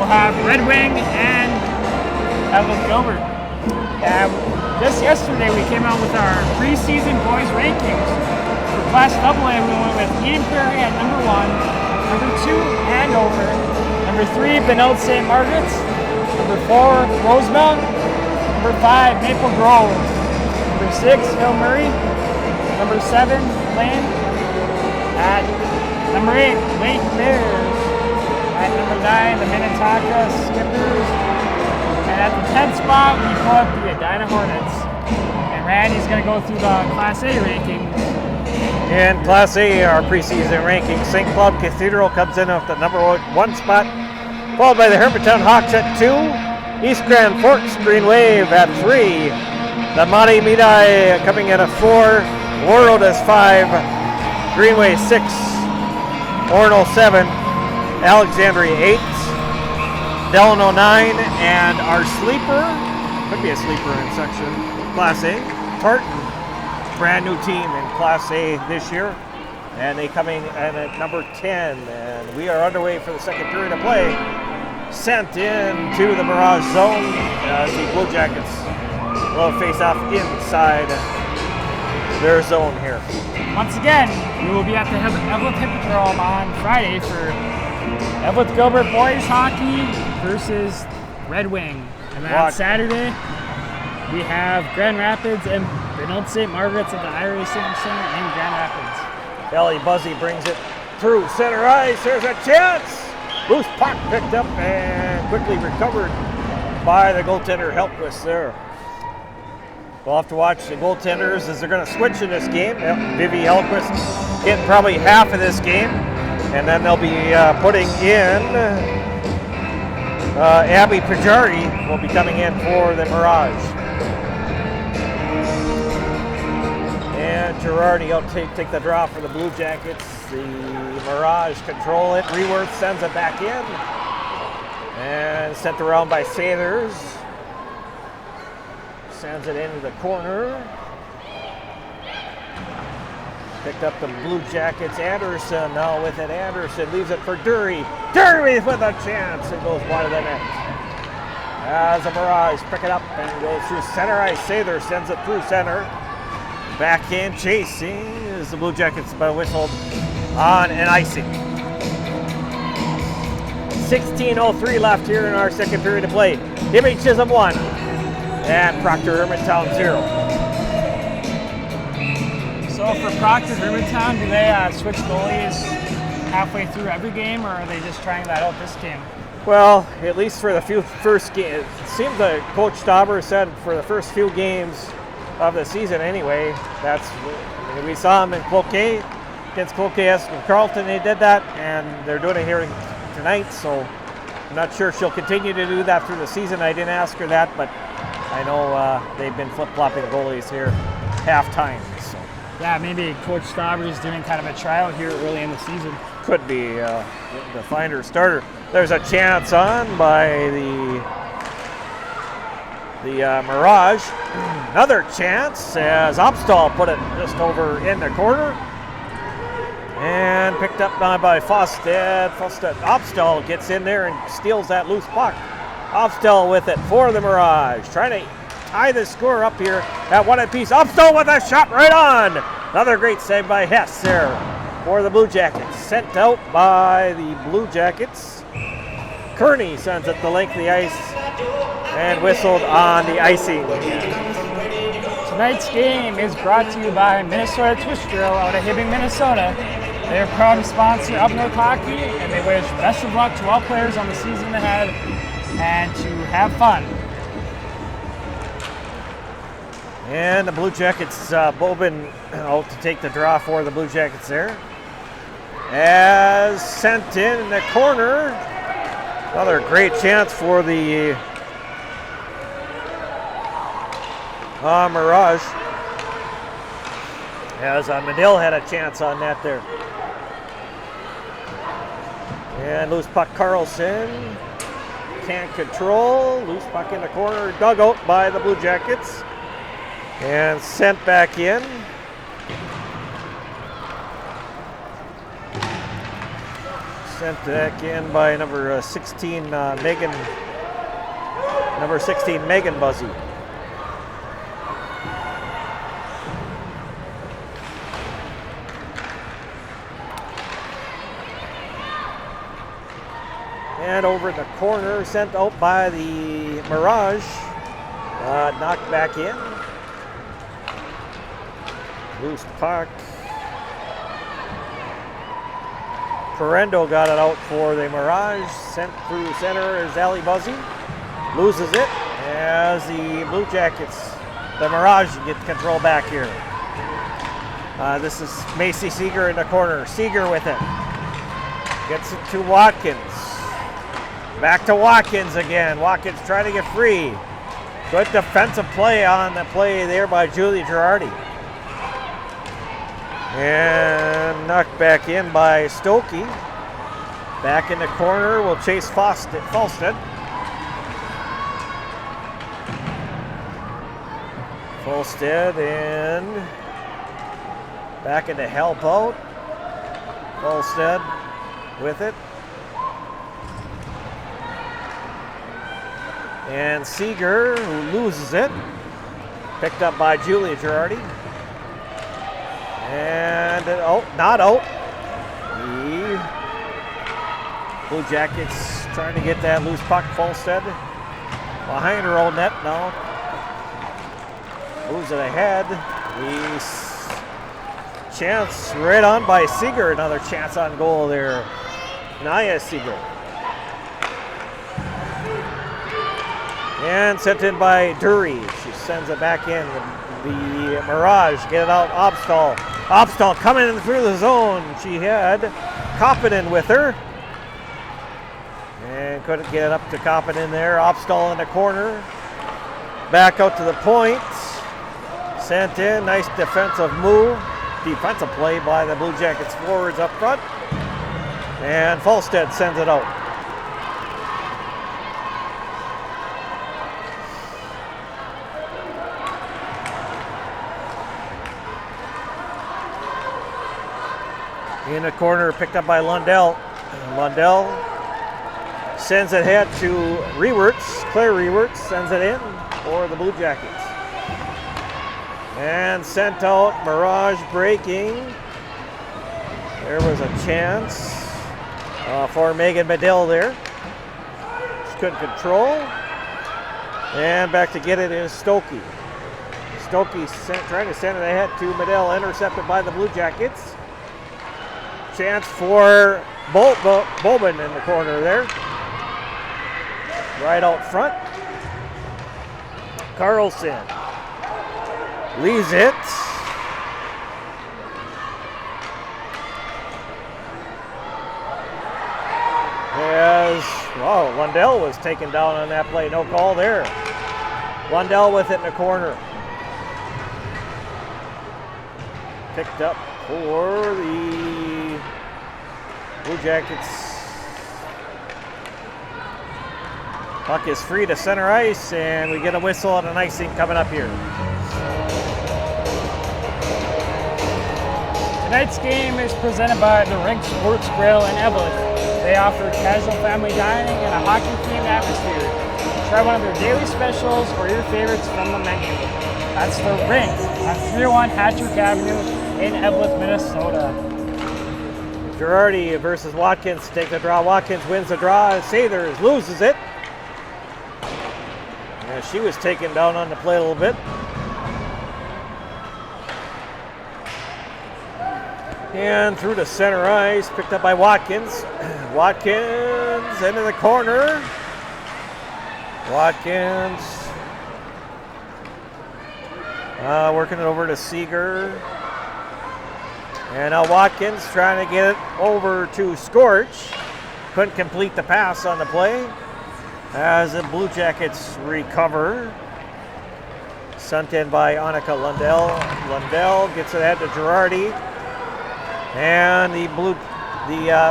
We'll have Red Wing and Evelyn Gilbert. And just yesterday we came out with our preseason boys rankings. For Class AA we went with Eden Prairie at number 1, number 2 Andover, number 3 Benilde St. Margaret's, number 4 Rosemount, number 5 Maple Grove, number 6 Hill Murray, number 7, Lane. At number 8, Lake Bears. At number 9, the Minnetonka Skippers. And at the 10th spot, we put the Edina Hornets. And Randy's going to go through the Class A rankings. In Class A, our preseason ranking, St. Cloud Cathedral comes in at the number 1 spot, followed by the Hermantown Hawks at 2, East Grand Forks Green Wave at 3, the Madi Midai coming in at 4, World is 5, Greenway 6, Orono 7, Alexandria 8, Delano 9, and our sleeper, could be a sleeper in section Class A, Tartan, brand new team in Class A this year, and they coming in at number 10, and we are underway for the second period of play, sent in to the Mirage zone as the Blue Jackets will face off inside their zone here. Once again, we will be at the Evelyn Hippodrome on Friday for Evelyn Gilbert boys hockey versus Red Wing. And then on Saturday, we have Grand Rapids and Benilde St. Margaret's at the Irish Civic Center in Grand Rapids. Ellie Buzzy brings it through center ice. There's a chance. Loose puck picked up and quickly recovered by the goaltender Helpquist there. We'll have to watch the goaltenders as they're going to switch in this game. Vivi Helquist getting probably half of this game, and then they'll be putting in Abby Pajari will be coming in for the Mirage. And Girardi will take the draw for the Blue Jackets. The Mirage control it. Reworth sends it back in, and sent around by Sailors. Sends it into the corner. Picked up the Blue Jackets. Anderson now with it. Anderson leaves it for Dury. Derby with a chance. It goes wide of the net. As a Mirage pick it up and goes through center. Sather sends it through center. Backhand chasing is the Blue Jackets, but whistled on an icing. 16:03 left here in our second period of play. Hibbing Chisholm 1 and Proctor Hermantown 0. So for Proctor Hermantown, do they switch goalies halfway through every game, or are they just trying that out this game? Well, at least for the first game, it seems that Coach Stauber said for the first few games of the season anyway. We saw him in Cloquet, against Cloquet and Carleton. They did that, and they're doing it here tonight, so I'm not sure she'll continue to do that through the season. I didn't ask her that, but I know they've been flip-flopping goalies here half-time. So. Yeah, maybe Coach Stauber is doing kind of a trial here early in the season. Could be the finder starter. There's a chance on by the Mirage. Another chance as Opstall put it just over in the corner. And picked up now by Fosted. Opstall gets in there and steals that loose puck. Opstall with it for the Mirage. Trying to tie the score up here at one apiece. Opstall with a shot right on. Another great save by Hess there for the Blue Jackets. Sent out by the Blue Jackets. Kearney sends it the length of the ice and whistled on the icing. Tonight's game is brought to you by Minnesota Twist Drill out of Hibbing, Minnesota. They're proud to sponsor Up North Hockey, and they wish best of luck to all players on the season ahead and to have fun. And the Blue Jackets, Bobin out to take the draw for the Blue Jackets there. As sent in the corner. Another great chance for the Mirage. As Medill had a chance on that there. And loose puck Carlson. Can't control. Loose puck in the corner. Dug out by the Blue Jackets. And sent back in. Sent back in by number 16, Megan. Number 16, Megan Buzzy. And over the corner, sent out by the Mirage. Knocked back in. Loose puck. Perendo got it out for the Mirage. Sent through center is Ali Buzzy. Loses it as the Blue Jackets, the Mirage, get control back here. This is Macy Seeger in the corner. Seeger with it. Gets it to Watkins. Back to Watkins again. Watkins trying to get free. Good defensive play on the play there by Julie Girardi. And knocked back in by Stokey. Back in the corner will chase Falstead. Falstead and back into help out. Falstead with it. And Seeger, who loses it. Picked up by Julia Girardi. And not out. The Blue Jackets trying to get that loose puck. Falstead behind her own net now. Moves it ahead. The chance right on by Seeger. Another chance on goal there. Naya Seeger. And sent in by Dury. She sends it back in. The Mirage get it out. Obstall coming in through the zone. She had Koppinen with her. And couldn't get it up to Koppinen there. Obstall in the corner. Back out to the point. Sent in. Nice defensive move. Defensive play by the Blue Jackets forwards up front. And Falstead sends it out. In the corner, picked up by Lundell. Lundell Sends it ahead to Rewerts. Claire Rewerts sends it in for the Blue Jackets. And sent out, Mirage breaking. There was a chance for Megan Medill there. She couldn't control. And back to get it is Stokey. Stokey trying to send it ahead to Medill, intercepted by the Blue Jackets. Chance for Bowman in the corner there. Right out front. Carlson leaves it. Lundell was taken down on that play. No call there. Lundell with it in the corner. Picked up for the Blue Jackets. Puck is free to center ice, and we get a whistle and an icing coming up here. Tonight's game is presented by the Rink Sports Grill in Evelyn. They offer casual family dining and a hockey-themed atmosphere. Try one of their daily specials or your favorites from the menu. That's the Rink on 301 Hatchwick Avenue in Evelyn, Minnesota. Girardi versus Watkins. Take the draw. Watkins wins the draw. Sathers loses it. Yeah, she was taken down on the play a little bit. And through to center ice, picked up by Watkins. Watkins into the corner. Watkins working it over to Seeger. And now Watkins trying to get it over to Scorch. Couldn't complete the pass on the play as the Blue Jackets recover. Sent in by Annika Lundell. Lundell gets it ahead to Girardi. And the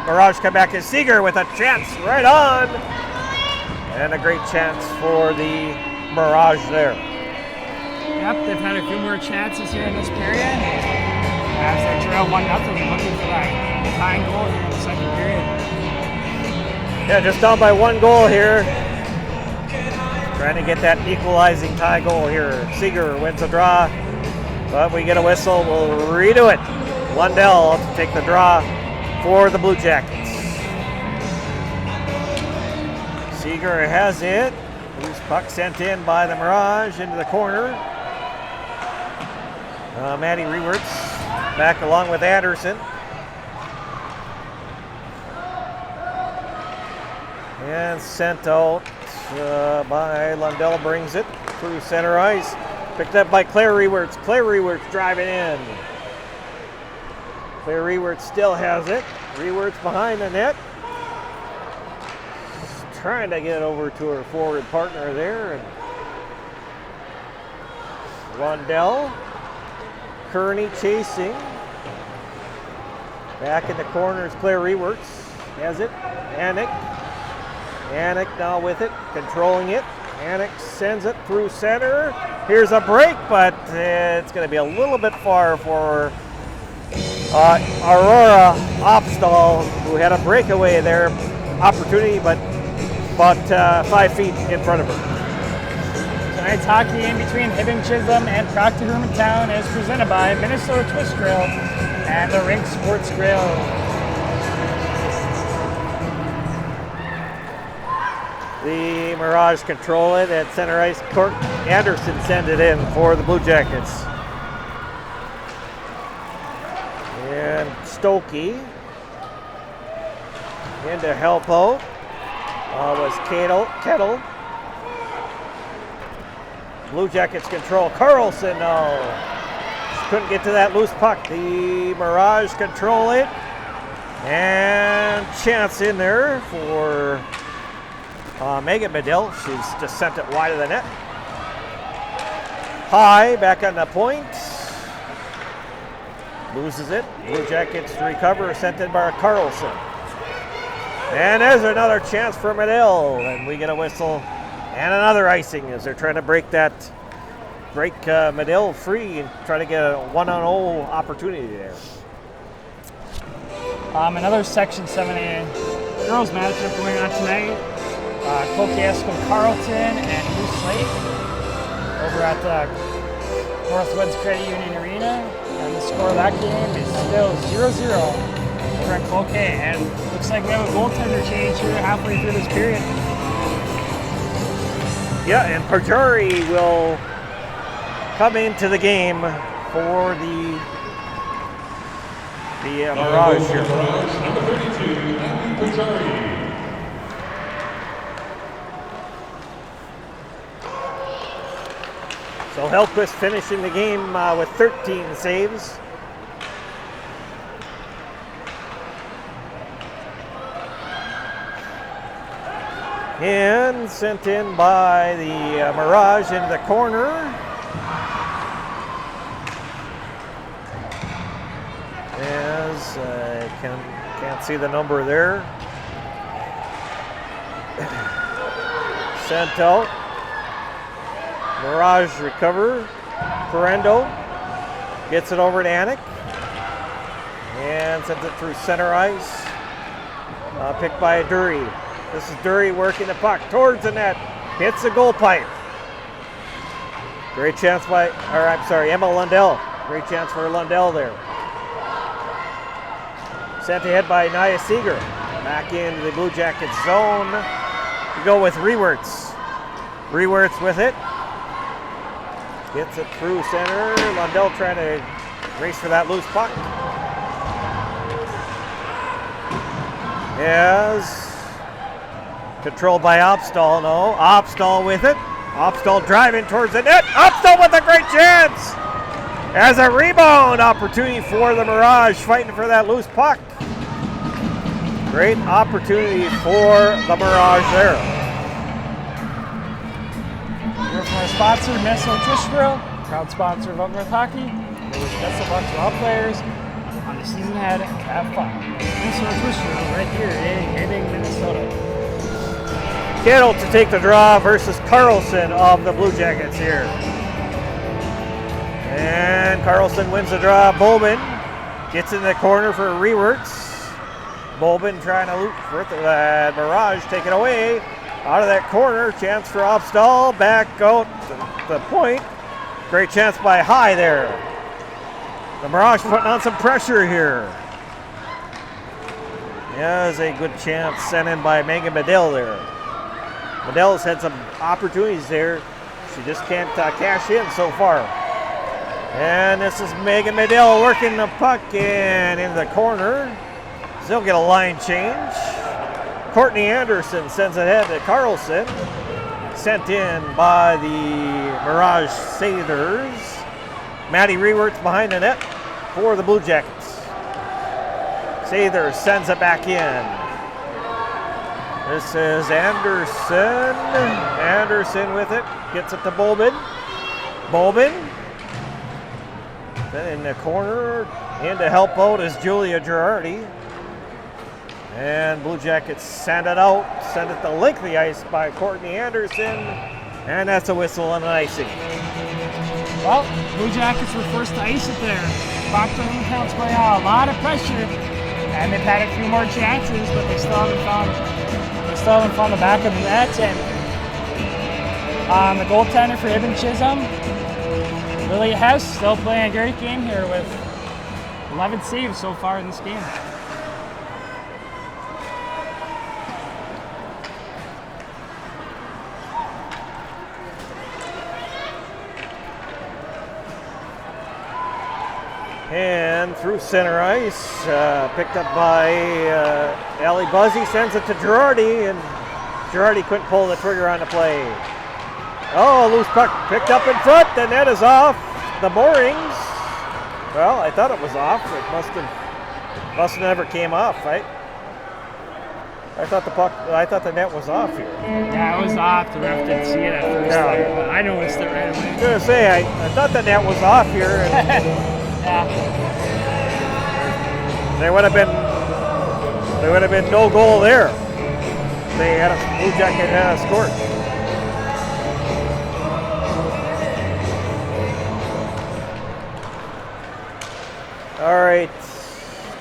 Mirage come back to Seeger with a chance right on. And a great chance for the Mirage there. Yep, they've had a few more chances here in this period. As they trail 1-0, looking for that tying goal here in the second period. Yeah, just down by 1 goal here. Trying to get that equalizing tie goal here. Seeger wins the draw, but we get a whistle. We'll redo it. Lundell to take the draw for the Blue Jackets. Seeger has it. Loose puck sent in by the Mirage into the corner. Maddie Rewerts back along with Anderson. And sent out by Lundell, brings it through center ice. Picked up by Claire Rewerts. Claire Rewerts driving in. Claire Rewerts still has it. Rewerts behind the net. Just trying to get over to her forward partner there. And Lundell. Kearney chasing. Back in the corner is Claire Rewerts. Has it. Anik. Anik now with it. Controlling it. Anik sends it through center. Here's a break, but it's going to be a little bit far for Aurora Opstall, who had a breakaway there opportunity, but about 5 feet in front of her. Tonight's hockey in between Hibbing, Chisholm, and Proctor Hermantown is presented by Minnesota Twist Grill and the Rink Sports Grill. The Mirage control it at center ice. Court Anderson sends it in for the Blue Jackets. And Stokey in to help out was Kettle. Blue Jackets control. Carlson now. Couldn't get to that loose puck. The Mirage control it. And chance in there for Megan Medill. She's just sent it wide of the net. High back on the point. Loses it. Blue Jackets recover. Sent in by Carlson. And there's another chance for Medill. And we get a whistle and another icing as they're trying to break Medill free and try to get a 1-on-0 opportunity there. Another Section 7A girls matchup going on tonight. Cloquet Carlton and Moose Lake over at the Northwoods Credit Union Arena. And the score of that game is still 0-0 over at Cloquet. And looks like we have a goaltender change here halfway through this period. Yeah, and Pajari will come into the game for the Mirage here. Mirage, number 32, Matthew Pajari. So Hellquist finishing the game with 13 saves. And sent in by the Mirage into the corner. As can't see the number there. Sent out. Mirage recover. Perendo gets it over to Anik. And sends it through center ice. Picked by Dury. This is Dury working the puck towards the net. Hits the goal pipe. Great chance by, Emma Lundell. Great chance for Lundell there. Sent ahead by Nia Seeger. Back into the Blue Jackets zone. We go with Rewerts. Rewerts with it. Gets it through center. Lundell trying to race for that loose puck. Yes. Controlled by Opstall, no. Opstall with it. Opstall driving towards the net. Opstall with a great chance. As a rebound opportunity for the Mirage, fighting for that loose puck. Great opportunity for the Mirage there. Here from our sponsor, Minnesota Trishboro, proud sponsor of Up North Hockey. We wish best of luck to all players on the season ahead. Have fun. Minnesota Trishboro right here in Hibbing, Minnesota. Kittle to take the draw versus Carlson of the Blue Jackets here. And Carlson wins the draw. Bowman gets in the corner for Rewerts. Bowman trying to loop for the Mirage, take it away. Out of that corner, chance for Opstall. Back out to the point. Great chance by High there. The Mirage putting on some pressure here. Yeah, there's a good chance sent in by Megan Medill there. Medell's had some opportunities there. She just can't cash in so far. And this is Megan Medill working the puck and in the corner. They'll get a line change. Courtney Anderson sends it ahead to Carlson. Sent in by the Mirage Sailors. Maddie Rewerts behind the net for the Blue Jackets. Sailors sends it back in. This is Anderson. Anderson with it. Gets it to Bowman. Bowman. Then in the corner. In to help out is Julia Girardi. And Blue Jackets send it out. Send it to length the ice by Courtney Anderson. And that's a whistle and an icing. Well, Blue Jackets were first to ice it there. Proctor Hermantown's going on a lot of pressure. And they've had a few more chances, but they still haven't found the back of the net. And the goaltender for Hibbing Chisholm, Lily Hess, still playing a great game here with 11 saves so far in this game. And through center ice, picked up by Allie Buzzy, sends it to Girardi, and Girardi couldn't pull the trigger on the play. Oh, loose puck picked up in front, the net is off the moorings. Well, I thought it was off. It must have never came off, right? I thought the net was off here. Yeah, it was off. The ref didn't see it at first. Yeah. But I noticed it right away. I was gonna say I thought the net was off here. And Yeah. there would have been no goal there. They had a Blue Jacket had scored. All right,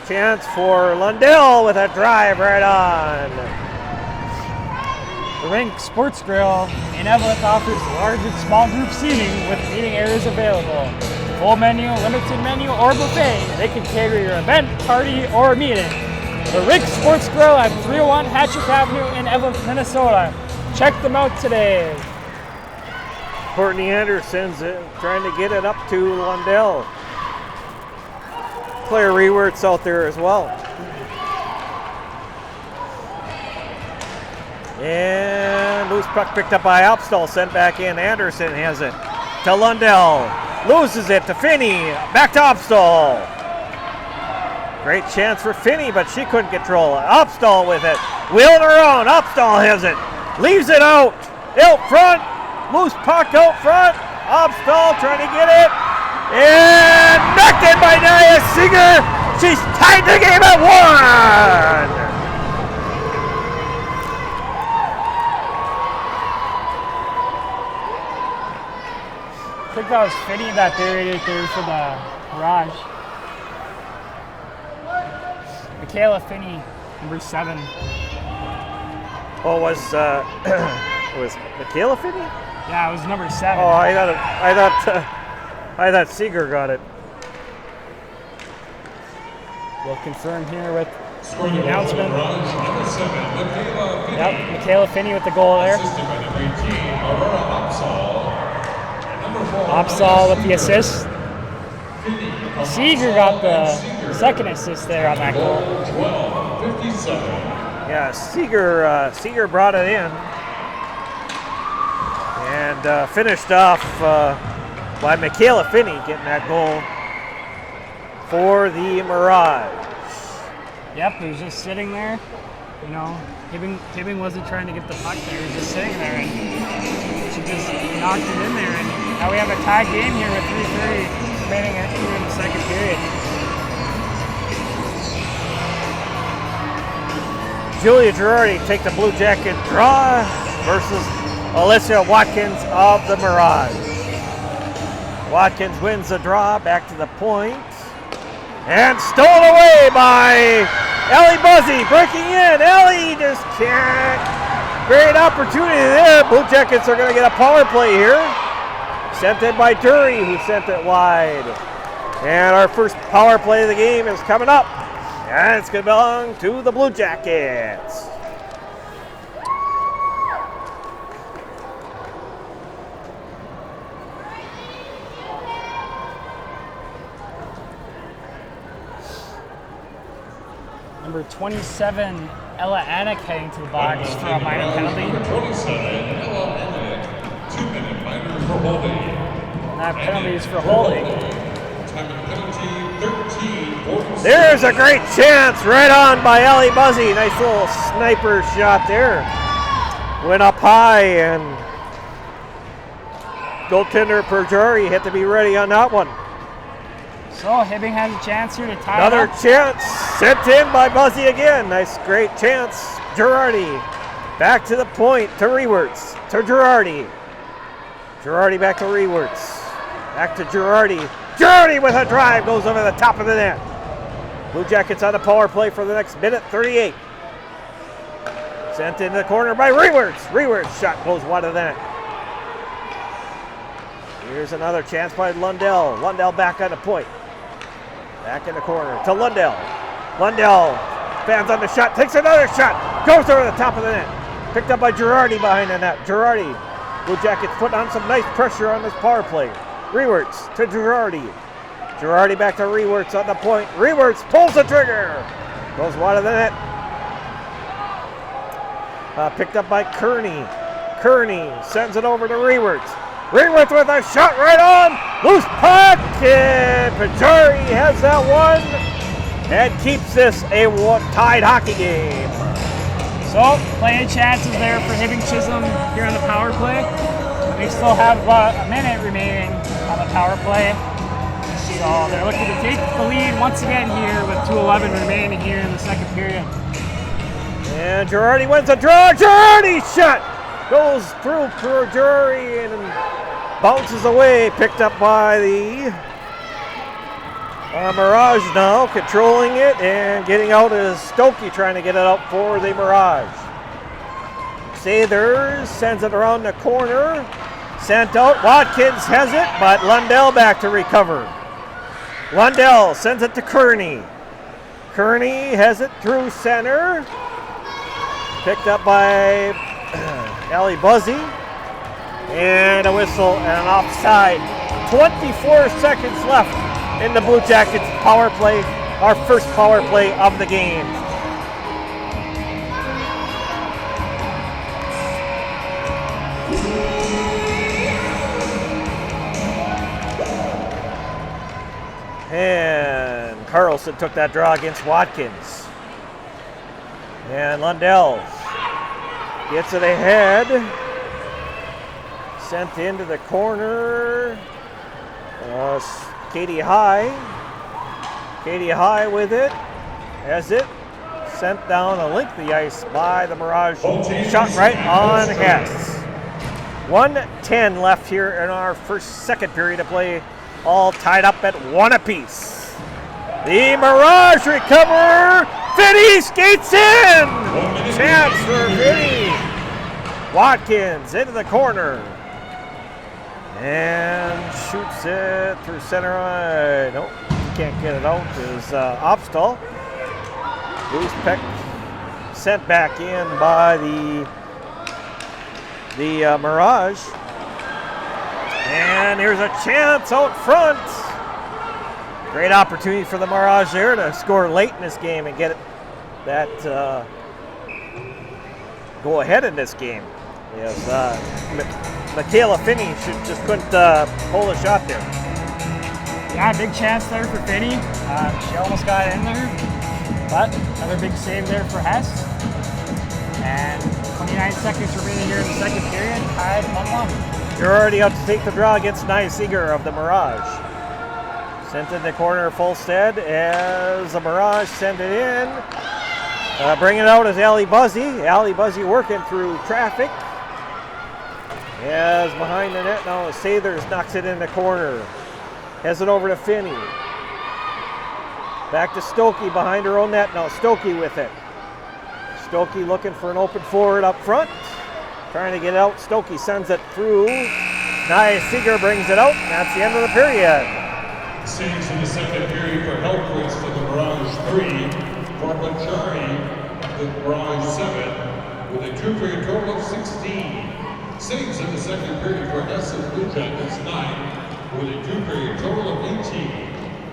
chance for Lundell with a drive right on. The Rink Sports Grill in Evelyn offers large and small group seating with meeting areas available. Full menu, limited menu, or buffet. They can cater your event, party, or meeting. The Rink Sports Grill at 301 Hatchet Avenue in Evelyn, Minnesota. Check them out today. Courtney Anderson's trying to get it up to Lundell. Claire Rewert's out there as well. And loose puck picked up by Opstall, sent back in. Anderson has it to Lundell. Loses it to Finney. Back to Opstall. Great chance for Finney, but she couldn't control it. Opstall with it. Wheeling around. Opstall has it. Leaves it out. Out front. Loose puck out front. Opstall trying to get it. And knocked in by Nia Seeger. She's tied the game at 1. I think that was Finney that buried it there for the Mirage. Michaela Finney, number 7. Oh, was Michaela Finney? Yeah, it was number 7. Oh, I thought Seeger got it. We'll confirm here with Scoring the the goal for the announcement. Mirage, number 7, Michaela Finney. Yep, Michaela Finney with the goal there. Assisted by number 18, Aurora Opsall. And number 4, Opsall with the assist. Seeger got the second assist there on that goal. 12-57. Yeah, Seeger brought it in and finished off by Michaela Finney getting that goal for the Mirage. Yep, it was just sitting there. You know, Hibbing wasn't trying to get the puck there. He was just sitting there, and she just knocked it in there. And now we have a tied game here with 3:30 remaining here in the second period. Julia Girardi take the Blue Jacket draw versus Alicia Watkins of the Mirage. Watkins wins the draw, back to the point. And stolen away by Ellie Buzzy, breaking in. Ellie just can't. Great opportunity there. Blue Jackets are going to get a power play here. Sent in by Dury, who sent it wide. And our first power play of the game is coming up. And it's going to belong to the Blue Jackets. Number 27, Ella Anik heading to the box for a minor penalty. Number 27, Ella Anik, 2-minute minor for holding. And that penalty is for holding. Time of penalty, 13-46. There's a great chance right on by Ellie Buzzy. Nice little sniper shot there. Went up high and goaltender Perjuri had to be ready on that one. So Hibbing has a chance here to tie Another it up. chance sent in by Buzzy again. Nice, great chance. Girardi back to the point to Rewerts, to Girardi. Girardi back to Rewerts. Back to Girardi. Girardi with a drive goes over the top of the net. Blue Jackets on the power play for the next minute 38. Sent into the corner by Rewerts. Rewerts shot goes wide of the net. Here's another chance by Lundell. Lundell back on the point. Back in the corner to Lundell. Lundell fans on the shot, takes another shot, goes over the top of the net. Picked up by Girardi behind the net. Girardi, Blue Jackets put on some nice pressure on this power play. Rewerts to Girardi. Girardi back to Rewerts on the point. Rewerts pulls the trigger. Goes wide of the net. Picked up by Kearney. Kearney sends it over to Rewerts. Rewerts with a shot right on. Loose puck. And Pajari has that one. And keeps this a tied hockey game. So plenty of chances there for Hibbing Chisholm here on the power play. They still have about a minute remaining on the power play. So they're looking to take the lead once again here with 2:11 remaining here in the second period. And Girardi wins a draw. Girardi shot goes through Girardi and bounces away. Picked up by the Mirage now, controlling it and getting out is Stokey trying to get it out for the Mirage. Sathers sends it around the corner. Sent out. Watkins has it, but Lundell back to recover. Lundell sends it to Kearney. Kearney has it through center. Picked up by Ali Buzzy. And a whistle and an offside. 24 seconds left in the Blue Jackets power play. Our first power play of the game. And Carlson took that draw against Watkins. And Lundell gets it ahead. Sent into the corner. Katie High. Katie High with it. Has it. Sent down a length of the ice by the Mirage. Shot right on Hess. 1:10 left here in our second period of play. All tied up at 1 apiece. The Mirage recover. Finney skates in. Chance for Finney. Watkins into the corner. And shoots it through center line. Nope, can't get it out. Is Opstal. Loose Peck sent back in by the Mirage. And here's a chance out front. Great opportunity for the Mirage there to score late in this game and get that go ahead in this game. Yes, Michaela Finney just couldn't pull a shot there. Yeah, big chance there for Finney. She almost got in there, but another big save there for Hess. And 29 seconds remaining here in the second period, tied 1-1. You're already out to take the draw against Nia Seeger of the Mirage. Sent in the corner, Fulstead as the Mirage send it in. Bring it out as Ali Buzzy. Ali Buzzy working through traffic. As behind the net now, Sathers knocks it in the corner. Has it over to Finney. Back to Stokey behind her own net now. Stokey with it. Stokey looking for an open forward up front. Trying to get it out. Stokey sends it through. Nia Seeger brings it out. And that's the end of the period. Saves in the second period for Hellquist of the Mirage 3. For Bajari of the Mirage 7. With a 2-period total of 16. Saves in the second period for Hess of Blue Jackets 9. With a 2-period total of 18.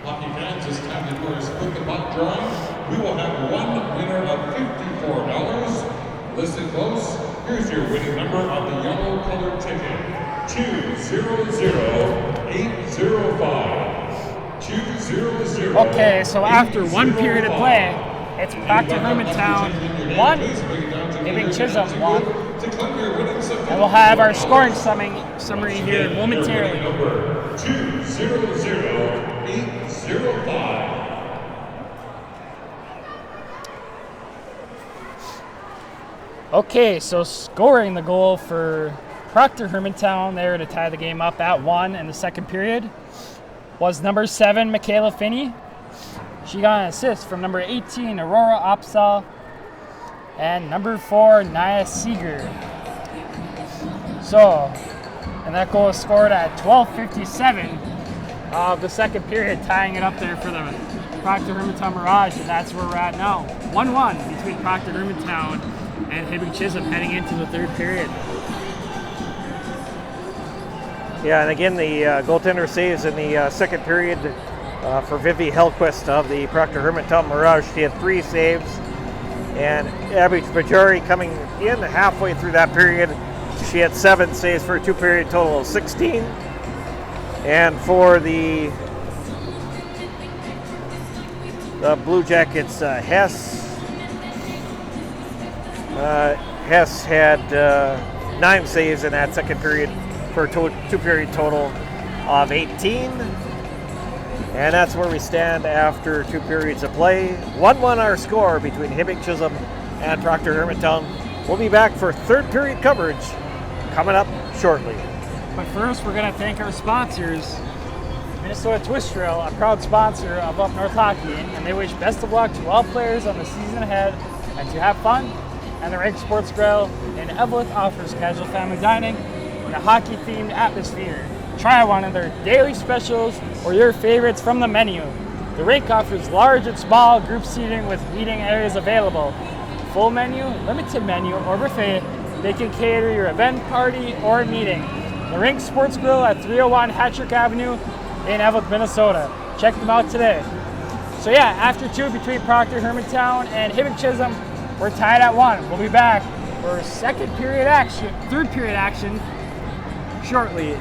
Hockey fans, this time that we're split the puck drawing, we will have one winner of $54. Listen close. Here's your winning number on the yellow colored ticket. 200805. 200. Okay, so after one period of play, it's Proctor Hermantown 1, Hibbing Chisholm 1. And we'll have our scoring summary here momentarily. 200805. Okay, so scoring the goal for Proctor Hermantown there to tie the game up at 1 in the second period was number 7, Michaela Finney. She got an assist from number 18, Aurora Opsal, and number 4, Nia Seeger. So, and that goal was scored at 12:57 of the second period, tying it up there for the Proctor Hermantown Mirage, and that's where we're at now. 1-1 between Proctor Hermantown and Hibbing Chisholm heading into the third period. Yeah, and again, the goaltender saves in the second period for Vivi Hellquist of the Proctor Hermantown Mirage. She had 3 saves, and Abby Bajari coming in halfway through that period. She had 7 saves for a 2-period total of 16. And for the Blue Jackets, Hess had 9 saves in that second period for a 2-period total of 18. And that's where we stand after 2 periods of play. 1-1 our score between Hibbing Chisholm and Proctor Hermantown. We'll be back for third period coverage coming up shortly. But first, we're going to thank our sponsors. Minnesota Twist Trail, a proud sponsor of Up North Hockey, and they wish best of luck to all players on the season ahead and to have fun and the Rink Sports Grill in Evelyn offers casual family dining and a hockey-themed atmosphere. Try one of their daily specials or your favorites from the menu. The Rink offers large and small group seating with meeting areas available. Full menu, limited menu, or buffet, they can cater your event, party, or meeting. The Rink Sports Grill at 301 Hattrick Avenue in Evelyn, Minnesota. Check them out today. So yeah, after 2 between Proctor, Hermantown, and Hibbing, Chisholm, we're tied at 1. We'll be back for third period action shortly.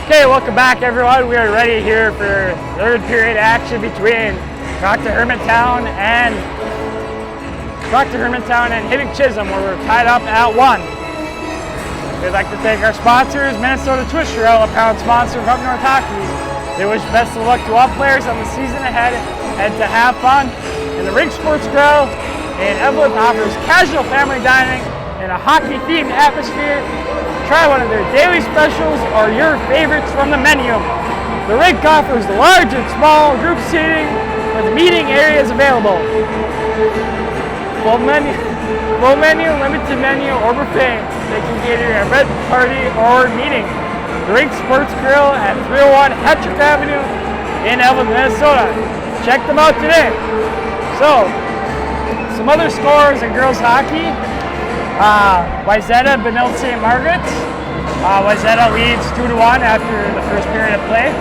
Okay, welcome back everyone. We are ready here for third period action between Proctor Hermantown and Hibbing Chisholm, where we're tied up at 1. We'd like to thank our sponsors, Minnesota Twist Drill, a proud sponsor of Up North Hockey. They wish best of luck to all players on the season ahead and to have fun. And the Rig Sports Grill in Evelyn offers casual family dining in a hockey-themed atmosphere. Try one of their daily specials or your favorites from the menu. The rink offers large and small group seating with meeting areas available. Full menu, limited menu, or buffet. They can cater an event, party, or meeting. The Rink Sports Grill at 301 Hatchet Avenue in Evelyn, Minnesota. Check them out today. So, some other scores in girls hockey. Wayzata, Benilde St. Margaret's. Wayzata leads 2-1 after the first period of play.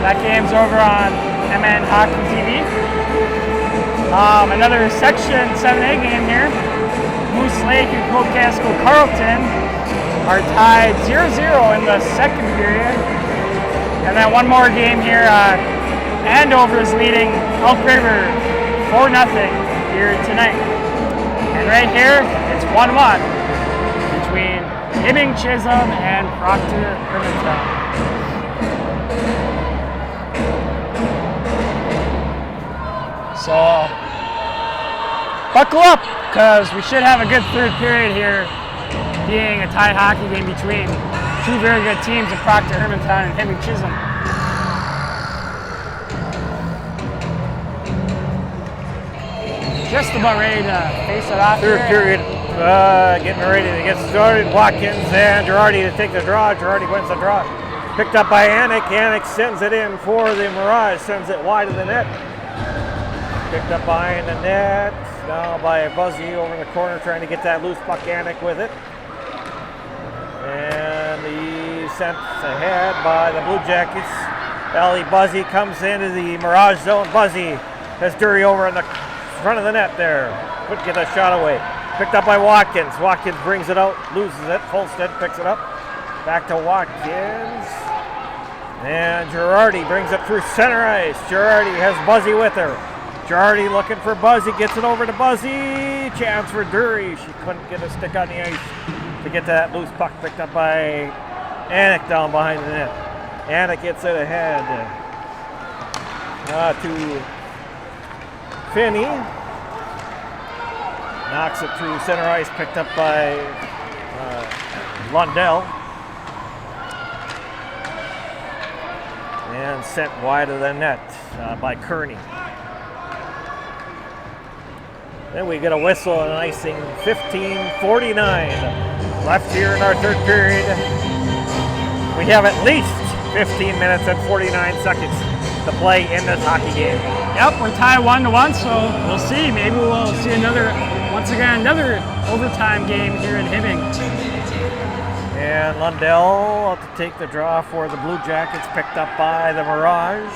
That game's over on MN Hockey TV. Another Section 7A game here. Moose Lake and Cocasco Carleton are tied 0-0 in the second period. And then one more game here. Andover is leading Elk River 4-0 here tonight. And right here, it's 1-1 between Hibbing Chisholm and Proctor Hermantown. So, buckle up, because we should have a good third period here, being a tied hockey game between two very good teams in Proctor Hermantown and Hibbing Chisholm. Just about ready to face it off. Third period, getting ready to get started. Watkins and Girardi to take the draw. Girardi wins the draw. Picked up by Anik. Anik sends it in for the Mirage. Sends it wide of the net. Picked up behind the net. Now by Buzzy over in the corner trying to get that loose puck. Anik with it. And he sent ahead by the Blue Jackets. Ellie Buzzy comes into the Mirage zone. Buzzy has Dury over in the front of the net there. Couldn't get that shot away. Picked up by Watkins. Watkins brings it out, loses it. Folstead picks it up. Back to Watkins. And Girardi brings it through center ice. Girardi has Buzzy with her. Girardi looking for Buzzy. Gets it over to Buzzy. Chance for Dury. She couldn't get a stick on the ice to get to that loose puck. Picked up by Anik down behind the net. Anik gets it ahead to Finney. Knocks it through center ice, picked up by Lundell. And sent wide of the net by Kearney. Then we get a whistle and icing, 15:49 left here in our third period. We have at least 15 minutes and 49 seconds to play in this hockey game. Yep, we're tied 1-1, so we'll see. Maybe we'll see another overtime game here in Hibbing. And Lundell to take the draw for the Blue Jackets, picked up by the Mirage.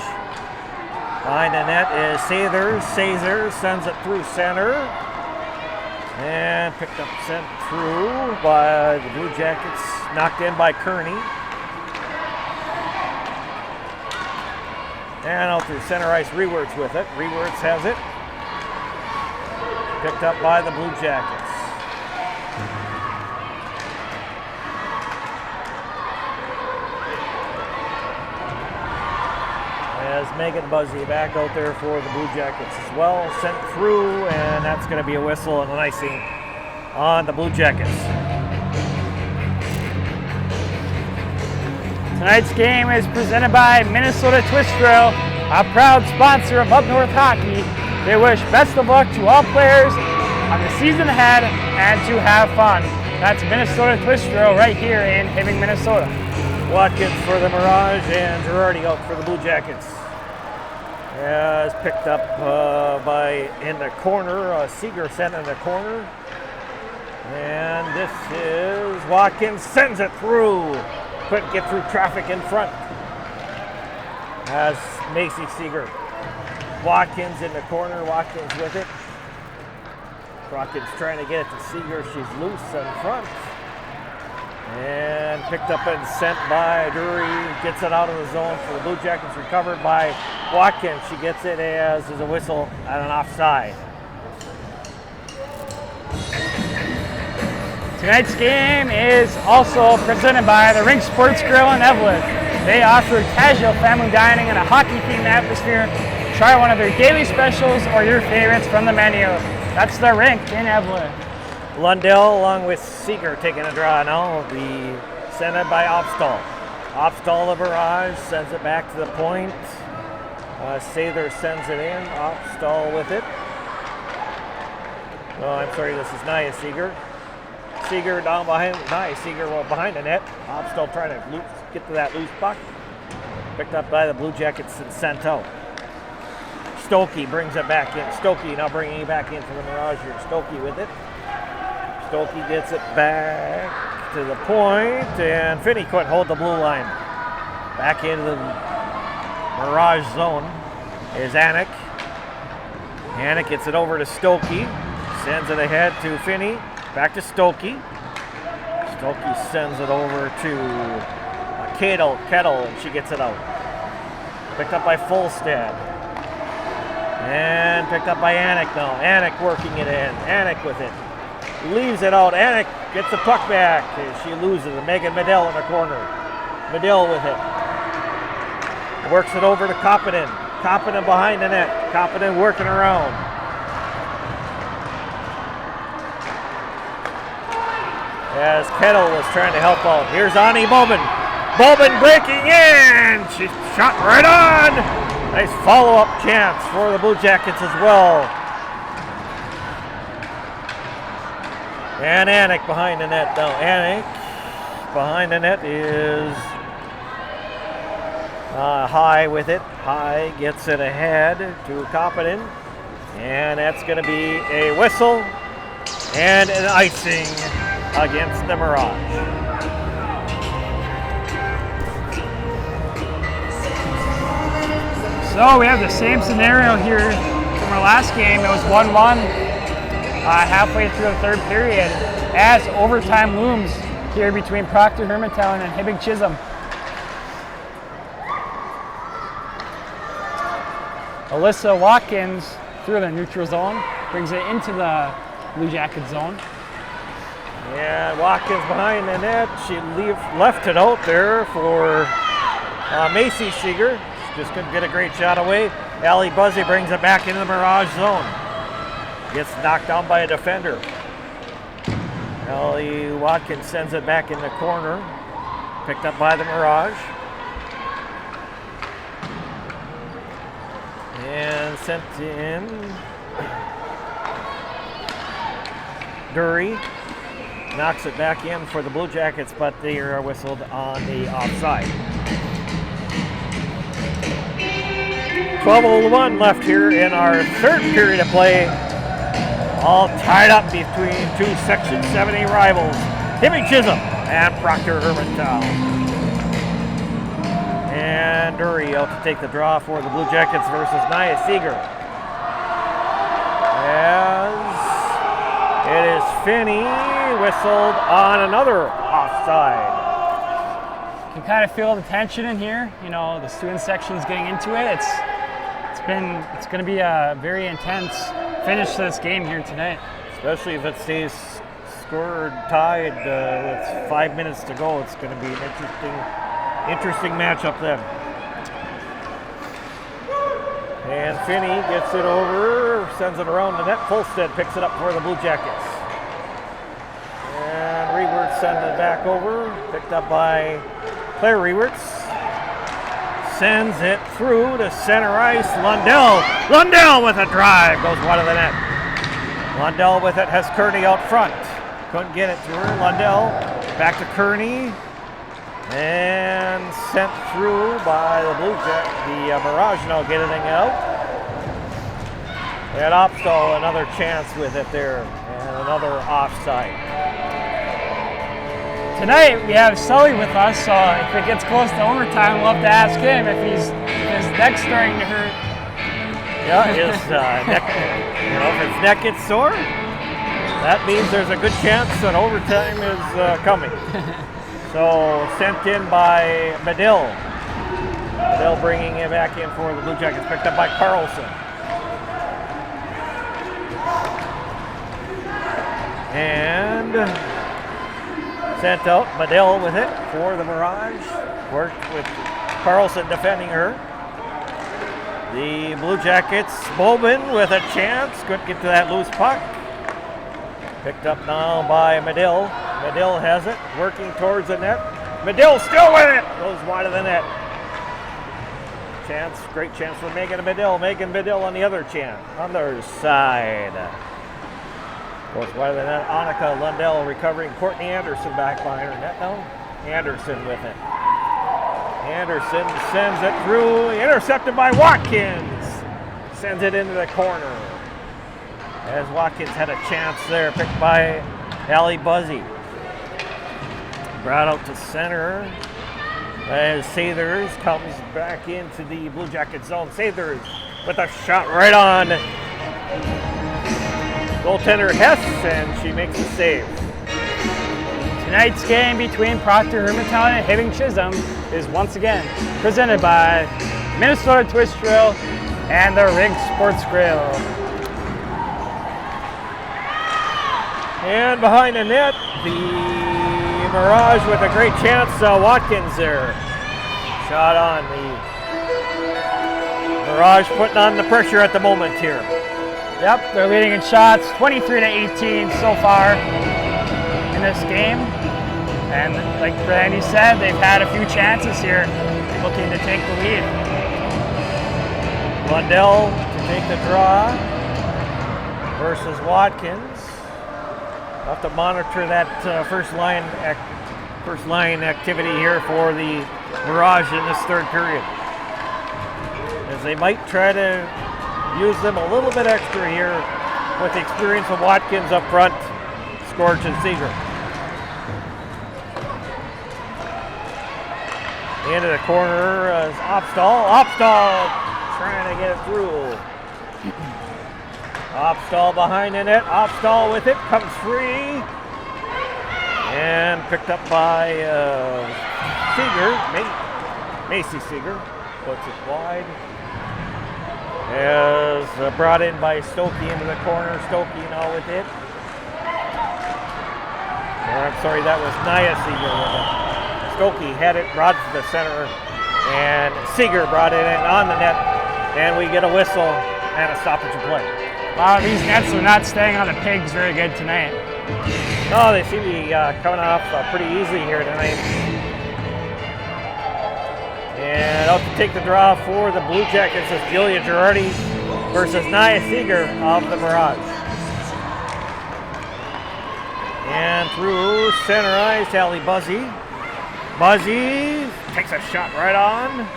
Behind the net is Sather. Sather sends it through center. And picked up, sent through by the Blue Jackets, knocked in by Kearney. And out through center ice, Rewerts with it. Rewerts has it. Picked up by the Blue Jackets. As Megan Buzzy back out there for the Blue Jackets as well. Sent through, and that's going to be a whistle and an icing on the Blue Jackets. Tonight's game is presented by Minnesota Twist Drill, a proud sponsor of Up North Hockey. They wish best of luck to all players on the season ahead and to have fun. That's Minnesota Twist Drill right here in Hibbing, Minnesota. Watkins for the Mirage and Girardi out for the Blue Jackets. As picked up by in the corner, Seeger sent in the corner. And this is Watkins, sends it through. Couldn't get through traffic in front. As Macy Seeger. Watkins in the corner, Watkins with it. Watkins trying to get it to Seeger, she's loose in front. And picked up and sent by Drury. Gets it out of the zone for the Blue Jackets. Recovered by Watkins. She gets it as there's a whistle at an offside. Tonight's game is also presented by the Rink Sports Grill in Evelyn. They offer casual family dining in a hockey-themed atmosphere. Try one of their daily specials or your favorites from the menu. That's the Rink in Evelyn. Lundell along with Seeger taking a draw now. The sent it by Opstall. Opstall the barrage, sends it back to the point. Sather sends it in. Opstall with it. Oh, I'm sorry, this is Nia Seeger. Seeger down behind, Nia Seeger behind the net. Opstall trying to get to that loose puck. Picked up by the Blue Jackets and sent out. Stokey brings it back in. Stokey now bringing it back into the Mirage here. Stokey with it. Stokey gets it back to the point, and Finney couldn't hold the blue line. Back into the Mirage zone is Anik. Anik gets it over to Stokey. Sends it ahead to Finney. Back to Stokey. Stokey sends it over to Kettle, and she gets it out. Picked up by Fulstead. And picked up by Anik now. Anik working it in. Anik with it. Leaves it out. Anik gets the puck back. She loses it. Megan Medill in the corner. Medill with it. Works it over to Koppinen. Koppinen behind the net. Koppinen working around. As Kettle was trying to help out. Here's Ani Bowman. Bowman breaking in. She shot right on. Nice follow-up chance for the Blue Jackets as well. And Anik behind the net now. Anik behind the net is High with it. High gets it ahead to Koppinen. And that's going to be a whistle and an icing against the Mirage. So we have the same scenario here from our last game. It was 1-1 halfway through the third period as overtime looms here between Proctor Hermantown and Hibbing Chisholm. Alyssa Watkins through the neutral zone, brings it into the Blue Jacket zone. And Watkins behind the net. She left it out there for Macy Seeger. Just couldn't get a great shot away. Allie Buzzy brings it back into the Mirage zone. Gets knocked down by a defender. Allie Watkins sends it back in the corner. Picked up by the Mirage. And sent in. Dury knocks it back in for the Blue Jackets, but they are whistled on the offside. 12:01 left here in our third period of play. All tied up between two Section 7A rivals, Hibbing Chisholm and Proctor Hermantown. And Dury out to take the draw for the Blue Jackets versus Nia Seeger. As it is Finney whistled on another offside. You can kind of feel the tension in here. You know, the student section's getting into it. It's going to be a very intense finish to this game here tonight. Especially if it stays scored tied with 5 minutes to go. It's going to be an interesting matchup then. And Finney gets it over, sends it around the net. Fulstead picks it up for the Blue Jackets. And Rewerts sends it back over, picked up by Claire Rewerts. Sends it through to center ice. Lundell. Lundell with a drive. Goes wide of the net. Lundell with it. Has Kearney out front. Couldn't get it to her. Lundell back to Kearney. And sent through by the Mirage now getting it out. And Opstall another chance with it there. And another offside. Tonight we have Sully with us, so if it gets close to overtime, we'll have to ask him if his neck's starting to hurt. Yeah, his neck. If his neck gets sore, that means there's a good chance that overtime is coming. So sent in by Medill. Medill bringing it back in for the Blue Jackets, picked up by Carlson. And sent out Medill with it for the Mirage. Worked with Carlson defending her. The Blue Jackets, Bowman with a chance. Couldn't get to that loose puck. Picked up now by Medill. Medill has it, working towards the net. Medill still with it. Goes wide of the net. Chance, great chance for Megan Medill. Megan Medill on the other side. Goes wide of the net. Annika Lundell recovering. Courtney Anderson back behind her net now. Anderson with it. Anderson sends it through. Intercepted by Watkins. Sends it into the corner. As Watkins had a chance there, picked by Allie Buzzy. Brought out to center as Sathers comes back into the Blue Jacket zone. Sathers with a shot right on goaltender Hess, and she makes a save. Tonight's game between Proctor Hermantown and Hibbing Chisholm is once again presented by Minnesota Twist Drill and the Rig Sports Grill. And behind the net, the Mirage with a great chance. Watkins there. Shot on. The Mirage putting on the pressure at the moment here. Yep, they're leading in shots, 23-18 so far in this game. And like Randy said, they've had a few chances here looking to take the lead. Lundell to take the draw versus Watkins. We'll have to monitor that first line activity here for the Mirage in this third period, as they might try to use them a little bit extra here with the experience of Watkins up front, Scorch and Seeger. Into the corner is Opstall. Opstall trying to get it through. Opstall behind the net. Opstall with it, comes free. And picked up by Seeger, Macy Seeger. Puts it wide. As brought in by Stokey into the corner. Stokey now with it. Or, I'm sorry, that was Nia Seeger with it. Stokey had it, brought it to the center. And Seeger brought it in on the net. And we get a whistle and a stoppage of play. Wow, these nets are not staying on the Pigs very good tonight. No, they seem to be coming off pretty easily here tonight. And out to take the draw for the Blue Jackets is Julia Girardi versus Nia Seeger of the Mirage. And through center ice, Allie Buzzy. Buzzy takes a shot right on.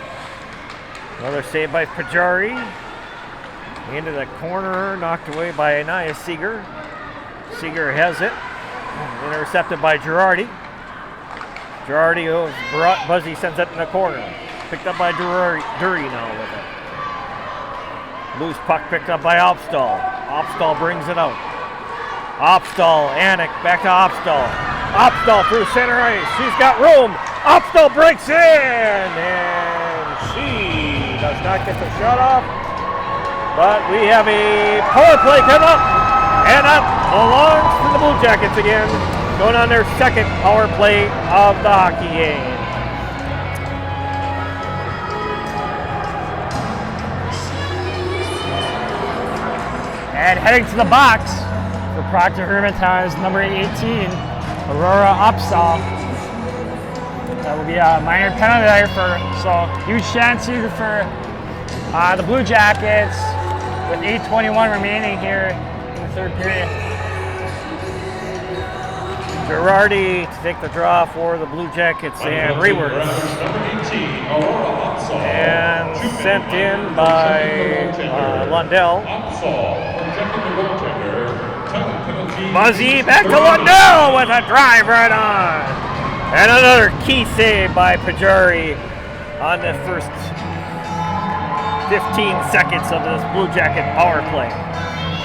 Another save by Pajari. Into the corner, knocked away by Nia Seeger. Seeger has it. Intercepted by Girardi. Girardi was brought, Buzzy sends it in the corner. Picked up by Dury now with it. Loose puck picked up by Opstall. Opstall brings it out. Opstall, Anik, back to Opstall. Opstall through center ice. She's got room. Opstall breaks in, and she does not get the shot off. But we have a power play come up, and up belongs to the Blue Jackets again, going on their second power play of the hockey game. And heading to the box for Proctor Hermantown is number 18, Aurora Opstall. That will be a minor penalty there so huge chance here for the Blue Jackets with 8:21 remaining here in the third period. Girardi to take the draw for the Blue Jackets and reworks. And sent in by Lundell. Buzzy back to Lundell with a drive right on. And another key save by Pajari on the first 15 seconds of this Blue Jacket power play.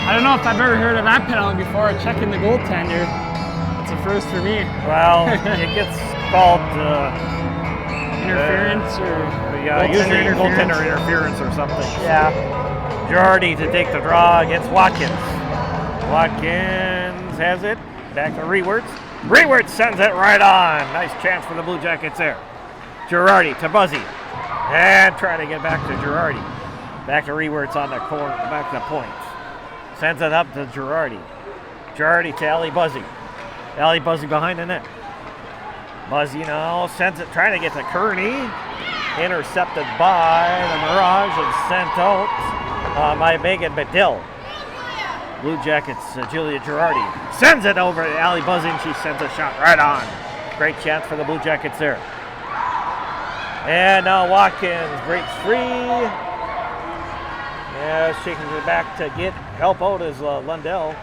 I don't know if I've ever heard of that penalty before, checking the goaltender. It's a first for me. Well, it gets called Interference or usually goaltender interference or something. Yeah. Girardi to take the draw against Watkins. Watkins has it. Back to Rewerts. Rewerts sends it right on. Nice chance for the Blue Jackets there. Girardi to Buzzy. And trying to get back to Girardi. Back to Rewerts on the corner, back to the point. Sends it up to Girardi. Girardi to Ali Buzzy. Ali Buzzy behind the net. Buzzy now sends it, trying to get to Kearney. Intercepted by the Mirage and sent out by Megan Medill. Blue Jackets, Julia Girardi sends it over to Ali Buzzy, and she sends a shot right on. Great chance for the Blue Jackets there. And now Watkins breaks free. Yeah, shaking it back to help out as Lundell.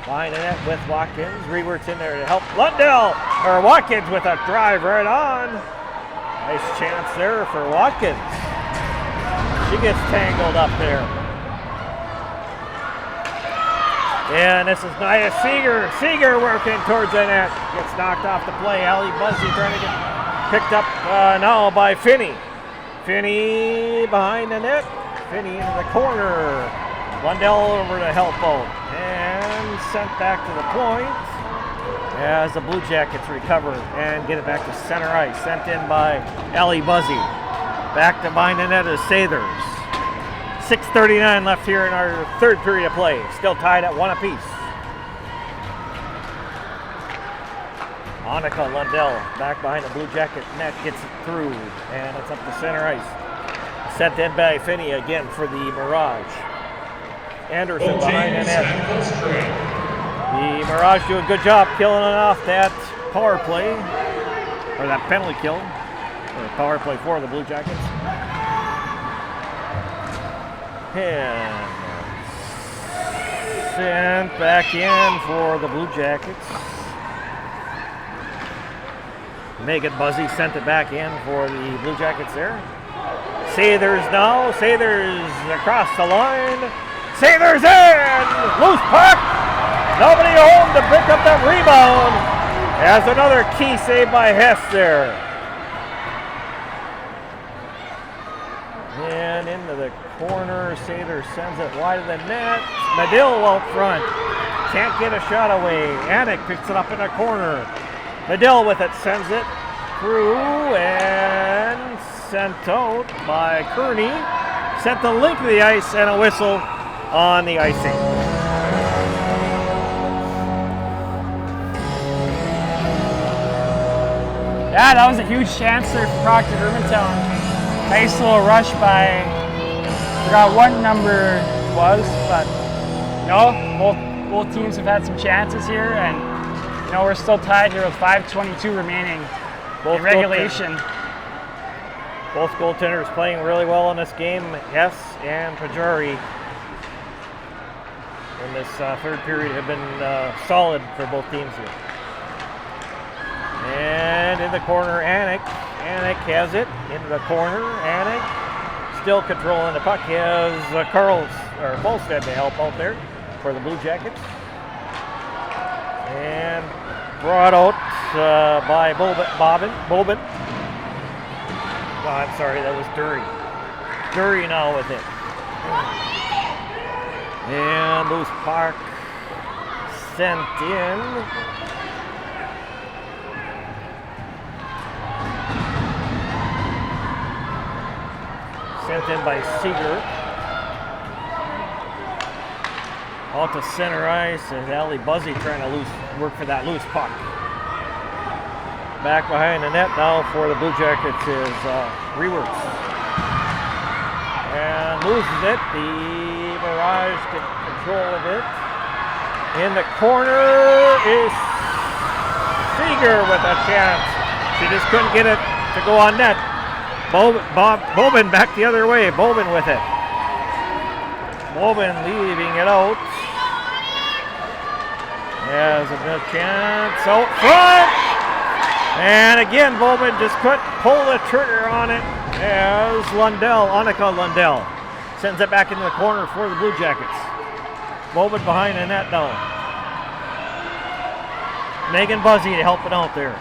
Behind the net with Watkins. Rewerts in there to help Watkins with a drive right on. Nice chance there for Watkins. She gets tangled up there. And this is Nia Seeger. Seeger working towards the net. Gets knocked off the play. Ali Buzzy trying to get picked up now by Finney. Finney behind the net. Finney into the corner. Lundell over to help out. And sent back to the point as the Blue Jackets recover and get it back to center ice. Sent in by Ali Buzzy. Back to behind the net is Sathers. 6:39 left here in our third period of play. Still tied at 1 apiece. Annika Lundell back behind the Blue Jacket net, gets it through, and it's up to center ice. Sent in by Finney again for the Mirage. Anderson behind the net. The Mirage do a good job killing it off that power play, or that penalty kill, or power play for the Blue Jackets. And sent back in for the Blue Jackets. Megan Buzzy sent it back in for the Blue Jackets there. Sathers now. Sathers across the line. Sathers in! Loose puck! Nobody home to pick up that rebound. As another key save by Hess there. And into the corner. Sathers sends it wide of the net. Medill out front. Can't get a shot away. Anik picks it up in the corner. Medill with it, sends it through and sent out by Kearney. Sent the link of the ice and a whistle on the icing. Yeah, that was a huge chance there for Proctor Hermantown. Nice little rush by, I forgot what number it was, but both teams have had some chances here, and we're still tied here with 5:22 remaining in regulation. Both goaltenders playing really well in this game, Hess and Pajari. In this third period have been solid for both teams here. And in the corner, Anik. Anik has it into the corner. Anik still controlling the puck. He has Volstead to help out there for the Blue Jackets. And brought out by Bobin. Oh, I'm sorry, that was Dury. Dury now with it. And loose puck sent in. Sent in by Seeger. Out to center ice, and Ali Buzzy trying to work for that loose puck. Back behind the net now for the Blue Jackets is Rewerts. And loses it. The Mirage get control of it. In the corner is Seeger with a chance. She just couldn't get it to go on net. Bobin back the other way. Bobin with it. Bobin leaving it out. Has a good chance out front. And again, Bobin just couldn't pull the trigger on it as Annika Lundell sends it back into the corner for the Blue Jackets. Bobin behind the net now. Megan Buzzy to help it out there.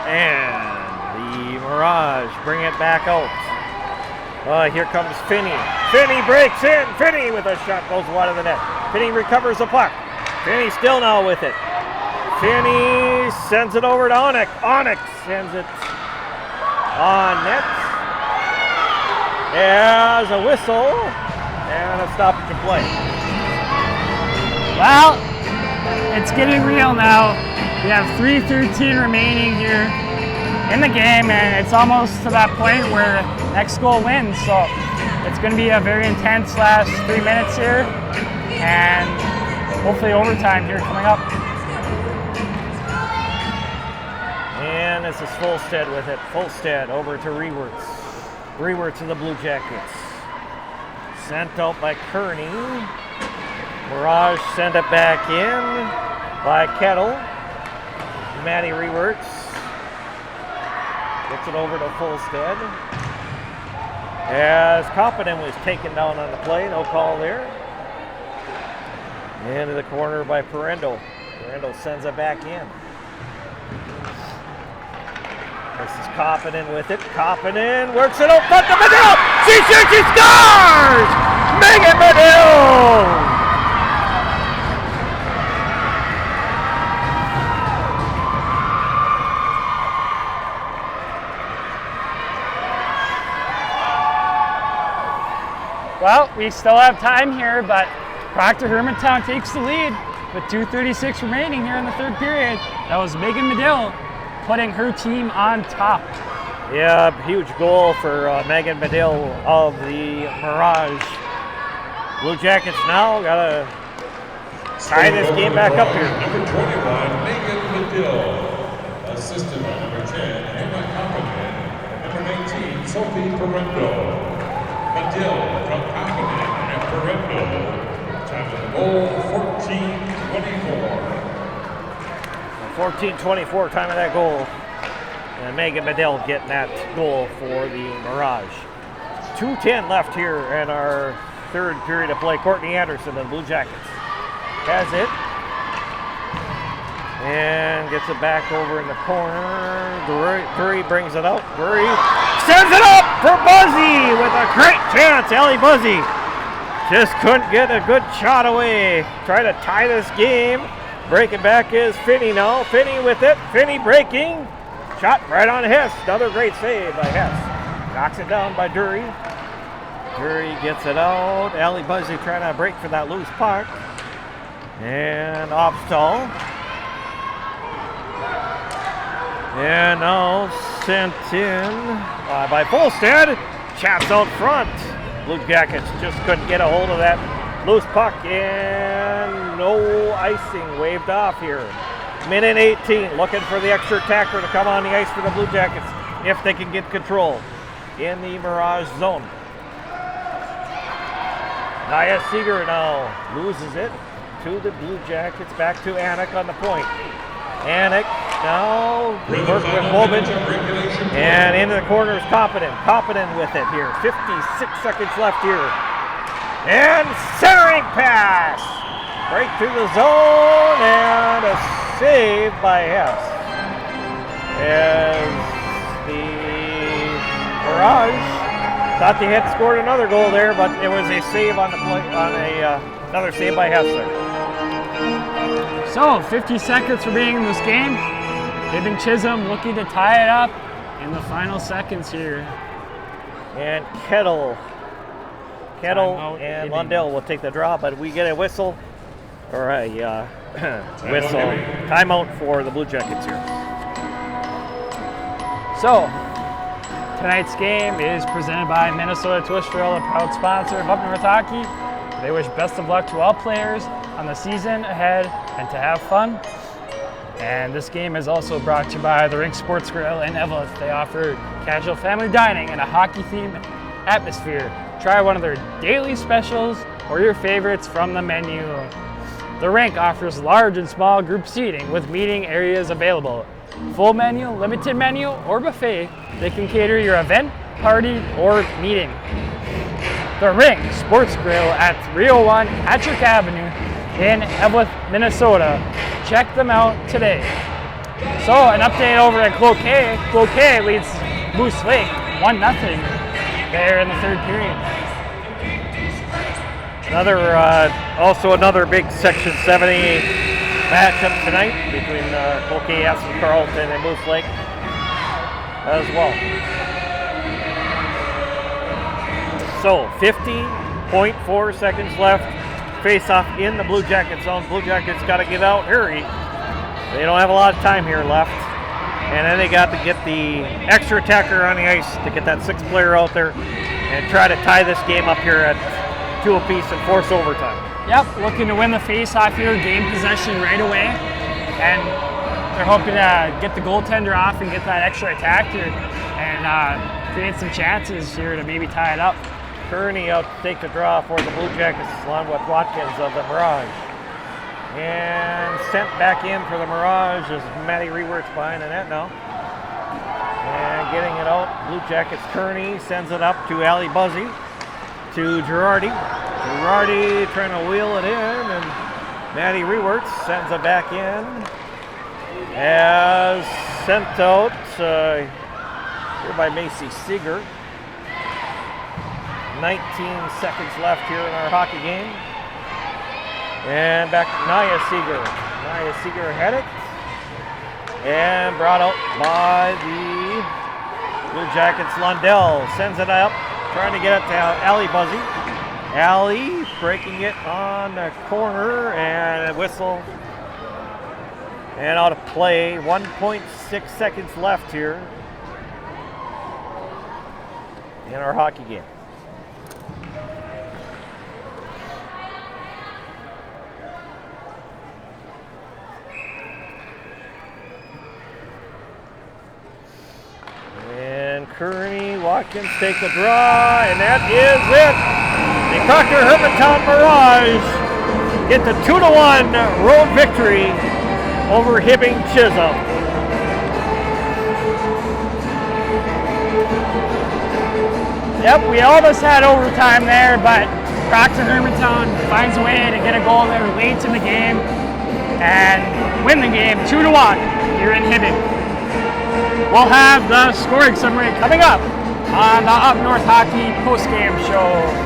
And the Mirage bring it back out. Here comes Finney. Finney breaks in. Finney with a shot goes wide of the net. Finney recovers the puck. Finney still now with it. Finney sends it over to Onyx. Onyx sends it on net. As a whistle and a stoppage of play. Well, it's getting real now. We have 3:13 remaining here in the game, and it's almost to that point where next goal wins. So it's going to be a very intense last 3 minutes here, and hopefully overtime here coming up. And this is Fulstead with it. Fulstead over to Rewerts. Rewerts to the Blue Jackets. Sent out by Kearney. Mirage send it back in by Kettle. Maddie Rewerts. Gets it over to Fulstead. As Coppinen was taken down on the play, no call there. Into the corner by Parendo. Parendo sends it back in. This is Coppinen with it. Coppinen works it out front to Medill. She shoots, she scores! Megan Medill! Well, we still have time here, but Proctor Hermantown takes the lead with 2:36 remaining here in the third period. That was Megan Medill putting her team on top. Yeah, huge goal for Megan Medill of the Mirage. Blue Jackets now got to tie this game back up here. Number 21, Megan Medill. Assisted by number 10, Emma Coppinen. Number 19, Sophie Parendo. Medill from Coppinen and Parendo. Time of the goal, 14:24. 14:24 time of that goal. And Megan Medill getting that goal for the Mirage. 2:10 left here in our third period of play. Courtney Anderson, the Blue Jackets, has it. And gets it back over in the corner. Burry brings it out. Burry sends it up for Buzzy with a great chance. Ellie Buzzy just couldn't get a good shot away. Try to tie this game. Breaking back is Finney now. Finney with it. Finney breaking. Shot right on Hess. Another great save by Hess. Knocks it down by Dury. Dury gets it out. Ellie Buzzy trying to break for that loose puck. And off stall. And now sent in by Fulstead. Chaps out front. Blue Jackets just couldn't get a hold of that loose puck, and no icing waved off here. Minute 18, looking for the extra attacker to come on the ice for the Blue Jackets if they can get control in the Mirage zone. Nia Seeger now loses it to the Blue Jackets, back to Anik on the point. Anik now works with Bobin, and into the corner is Coppinen. Coppinen with it here. 56 seconds left here. And centering pass! Right through the zone, and a save by Hess. As the Mirage thought they had scored another goal there, but it was a save on the play, another save by Hess there. So, 50 seconds remaining in this game. Hibbing Chisholm looking to tie it up in the final seconds here. And Kettle and Lundell will take the draw, but we get a whistle or a whistle timeout for the Blue Jackets here. So, tonight's game is presented by Minnesota Twist Rail, a proud sponsor of Up North Hockey. They wish best of luck to all players on the season ahead and to have fun. And this game is also brought to you by the Rink Sports Grill in Evelyn. They offer casual family dining and a hockey-themed atmosphere. Try one of their daily specials or your favorites from the menu. The Rink offers large and small group seating with meeting areas available. Full menu, limited menu, or buffet, they can cater your event, party, or meeting. The Rink Sports Grill at 301 Patrick Avenue in Evelyn, Minnesota. Check them out today. So an update over at Cloquet. Cloquet leads Moose Lake 1-0 there in the third period. Also another big Section 70 matchup tonight between Cloquet, Aston Carlton, and Moose Lake as well. So 50.4 seconds left. Face off in the Blue Jackets zone. Blue Jackets got to get out, hurry. They don't have a lot of time here left. And then they got to get the extra attacker on the ice to get that sixth player out there and try to tie this game up here at 2 apiece and force overtime. Yep, looking to win the face-off here, gain possession right away. And they're hoping to get the goaltender off and get that extra attacker and create some chances here to maybe tie it up. Kearney out to take the draw for the Blue Jackets along with Watkins of the Mirage. And sent back in for the Mirage as Matty Rewert's behind the net now. And getting it out, Blue Jackets Kearney sends it up to Ali Buzzy, to Girardi. Girardi trying to wheel it in, and Matty Rewert sends it back in. As sent out here by Macy Seeger. 19 seconds left here in our hockey game. And back to Nia Seeger. Nia Seeger had it. And brought out by the Blue Jackets. Lundell sends it up, trying to get it to Ali Buzzy. Ali breaking it on the corner and a whistle. And out of play. 1.6 seconds left here in our hockey game. And Kearney, Watkins take the draw, and that is it. The Proctor Hermantown Mirage get the 2-1 road victory over Hibbing Chisholm. Yep, we almost had overtime there, but Proctor Hermantown finds a way to get a goal there late in the game and win the game 2-1 here in Hibbing. We'll have the scoring summary coming up on the Up North Hockey post-game show.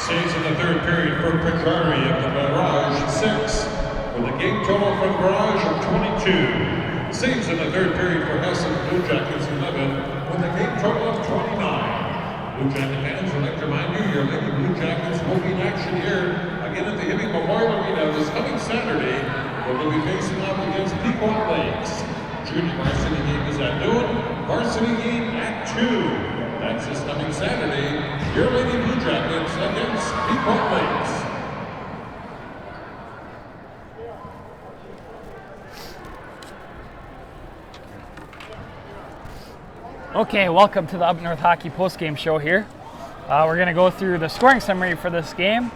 Saves in the third period for Proctor of the Mirage 6, with a game total for the Mirage of 22. Saves in the third period for Hessen Blue Jackets 11, with a game total of 29. Blue Jacket fans, I'd like to remind you, your Lady Blue Jackets will be in action here again at the Hibbing Memorial Arena this coming Saturday, where they'll be facing off against Pequot Lakes. Junior varsity game is at noon, varsity game at 2. That's this coming Saturday, your Lady Blue Jackets against Pequot Lakes. Okay, welcome to the Up North Hockey post-game show here. We're going to go through the scoring summary for this game.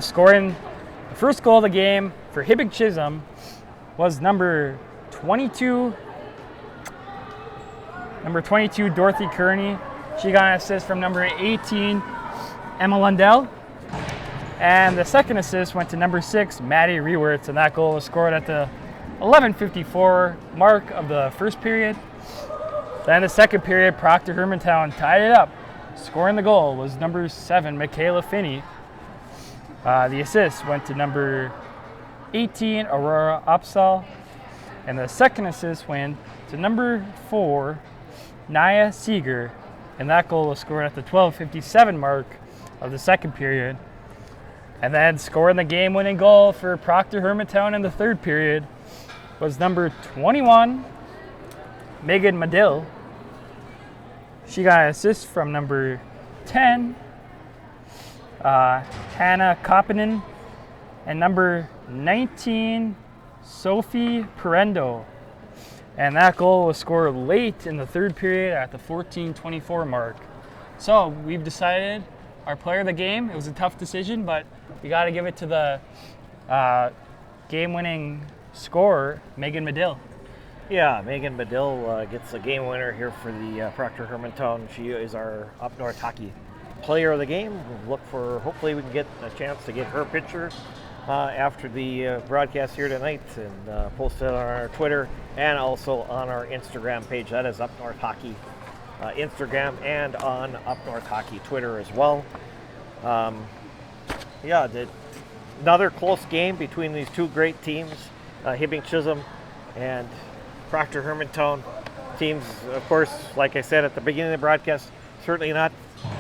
Scoring the first goal of the game for Hibbing Chisholm was number 22, Dorothy Kearney. She got an assist from number 18, Emma Lundell. And the second assist went to number 6, Maddie Rewerts, and that goal was scored at the 11:54 mark of the first period. Then the second period, Proctor Hermantown tied it up. Scoring the goal was number 7, Michaela Finney. The assist went to number 18, Aurora Upsall. And the second assist went to number 4, Nia Seeger. And that goal was scored at the 12:57 mark of the second period. And then scoring the game-winning goal for Proctor Hermantown in the third period was number 21, Megan Medill. She got an assist from number 10, Hannah Koppinen, and number 19, Sophie Perendo. And that goal was scored late in the third period at the 14:24 mark. So we've decided our player of the game. It was a tough decision, but we got to give it to the game-winning scorer, Megan Medill. Yeah, Megan Medill gets a game winner here for the Proctor Hermantown. She is our Up North Hockey player of the game. We'll look for, hopefully we can get a chance to get her picture after the broadcast here tonight and post it on our Twitter and also on our Instagram page. That is Up North Hockey Instagram and on Up North Hockey Twitter as well. Another close game between these two great teams, Hibbing Chisholm and Proctor Hermantown. Teams, of course, like I said at the beginning of the broadcast, certainly not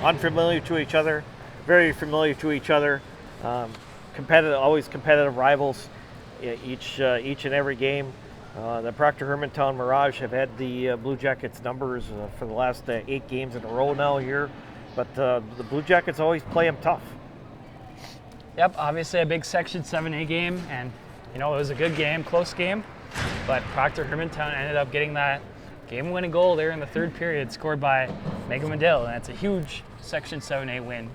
unfamiliar to each other, very familiar to each other. Competitive, always competitive rivals each and every game. The Proctor Hermantown Mirage have had the Blue Jackets numbers for the last 8 games in a row now here, but the Blue Jackets always play them tough. Yep, obviously a big Section 7A game, and it was a good game, close game, but Proctor Hermantown ended up getting that game-winning goal there in the third period, scored by Megan Medill, and it's a huge Section 7A win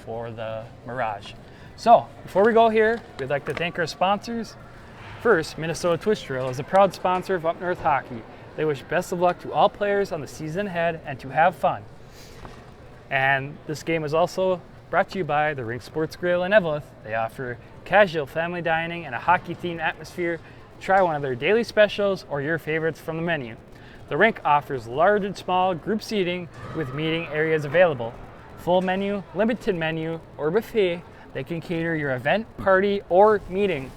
for the Mirage. So, before we go here, we'd like to thank our sponsors. First, Minnesota Twist Drill is a proud sponsor of Up North Hockey. They wish best of luck to all players on the season ahead and to have fun. And this game is also brought to you by the Rink Sports Grill in Eveleth. They offer casual family dining and a hockey-themed atmosphere. Try one of their daily specials or your favorites from the menu. The Rink offers large and small group seating with meeting areas available. Full menu, limited menu, or buffet, they can cater your event, party, or meeting.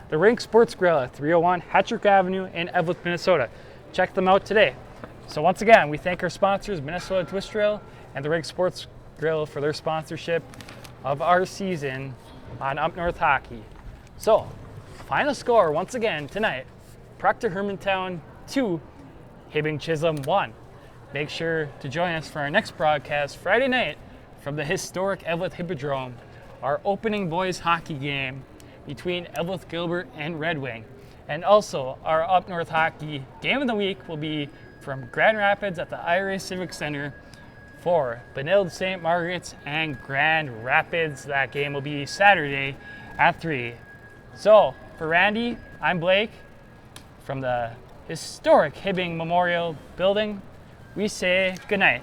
The Rink Sports Grill at 301 Hattrick Avenue in Eveleth, Minnesota. Check them out today. So once again, we thank our sponsors, Minnesota Twist Drill and the Rink Sports Grill, for their sponsorship of our season on Up North Hockey. So, final score once again tonight, Proctor Hermantown 2, Hibbing Chisholm 1. Make sure to join us for our next broadcast Friday night from the historic Eveleth Hippodrome, our opening boys hockey game between Eveleth Gilbert and Red Wing. And also, our Up North Hockey game of the week will be from Grand Rapids at the IRA Civic Center for Benilde St. Margaret's and Grand Rapids. That game will be Saturday at 3. So, for Randy, I'm Blake from the historic Hibbing Memorial Building. We say good night.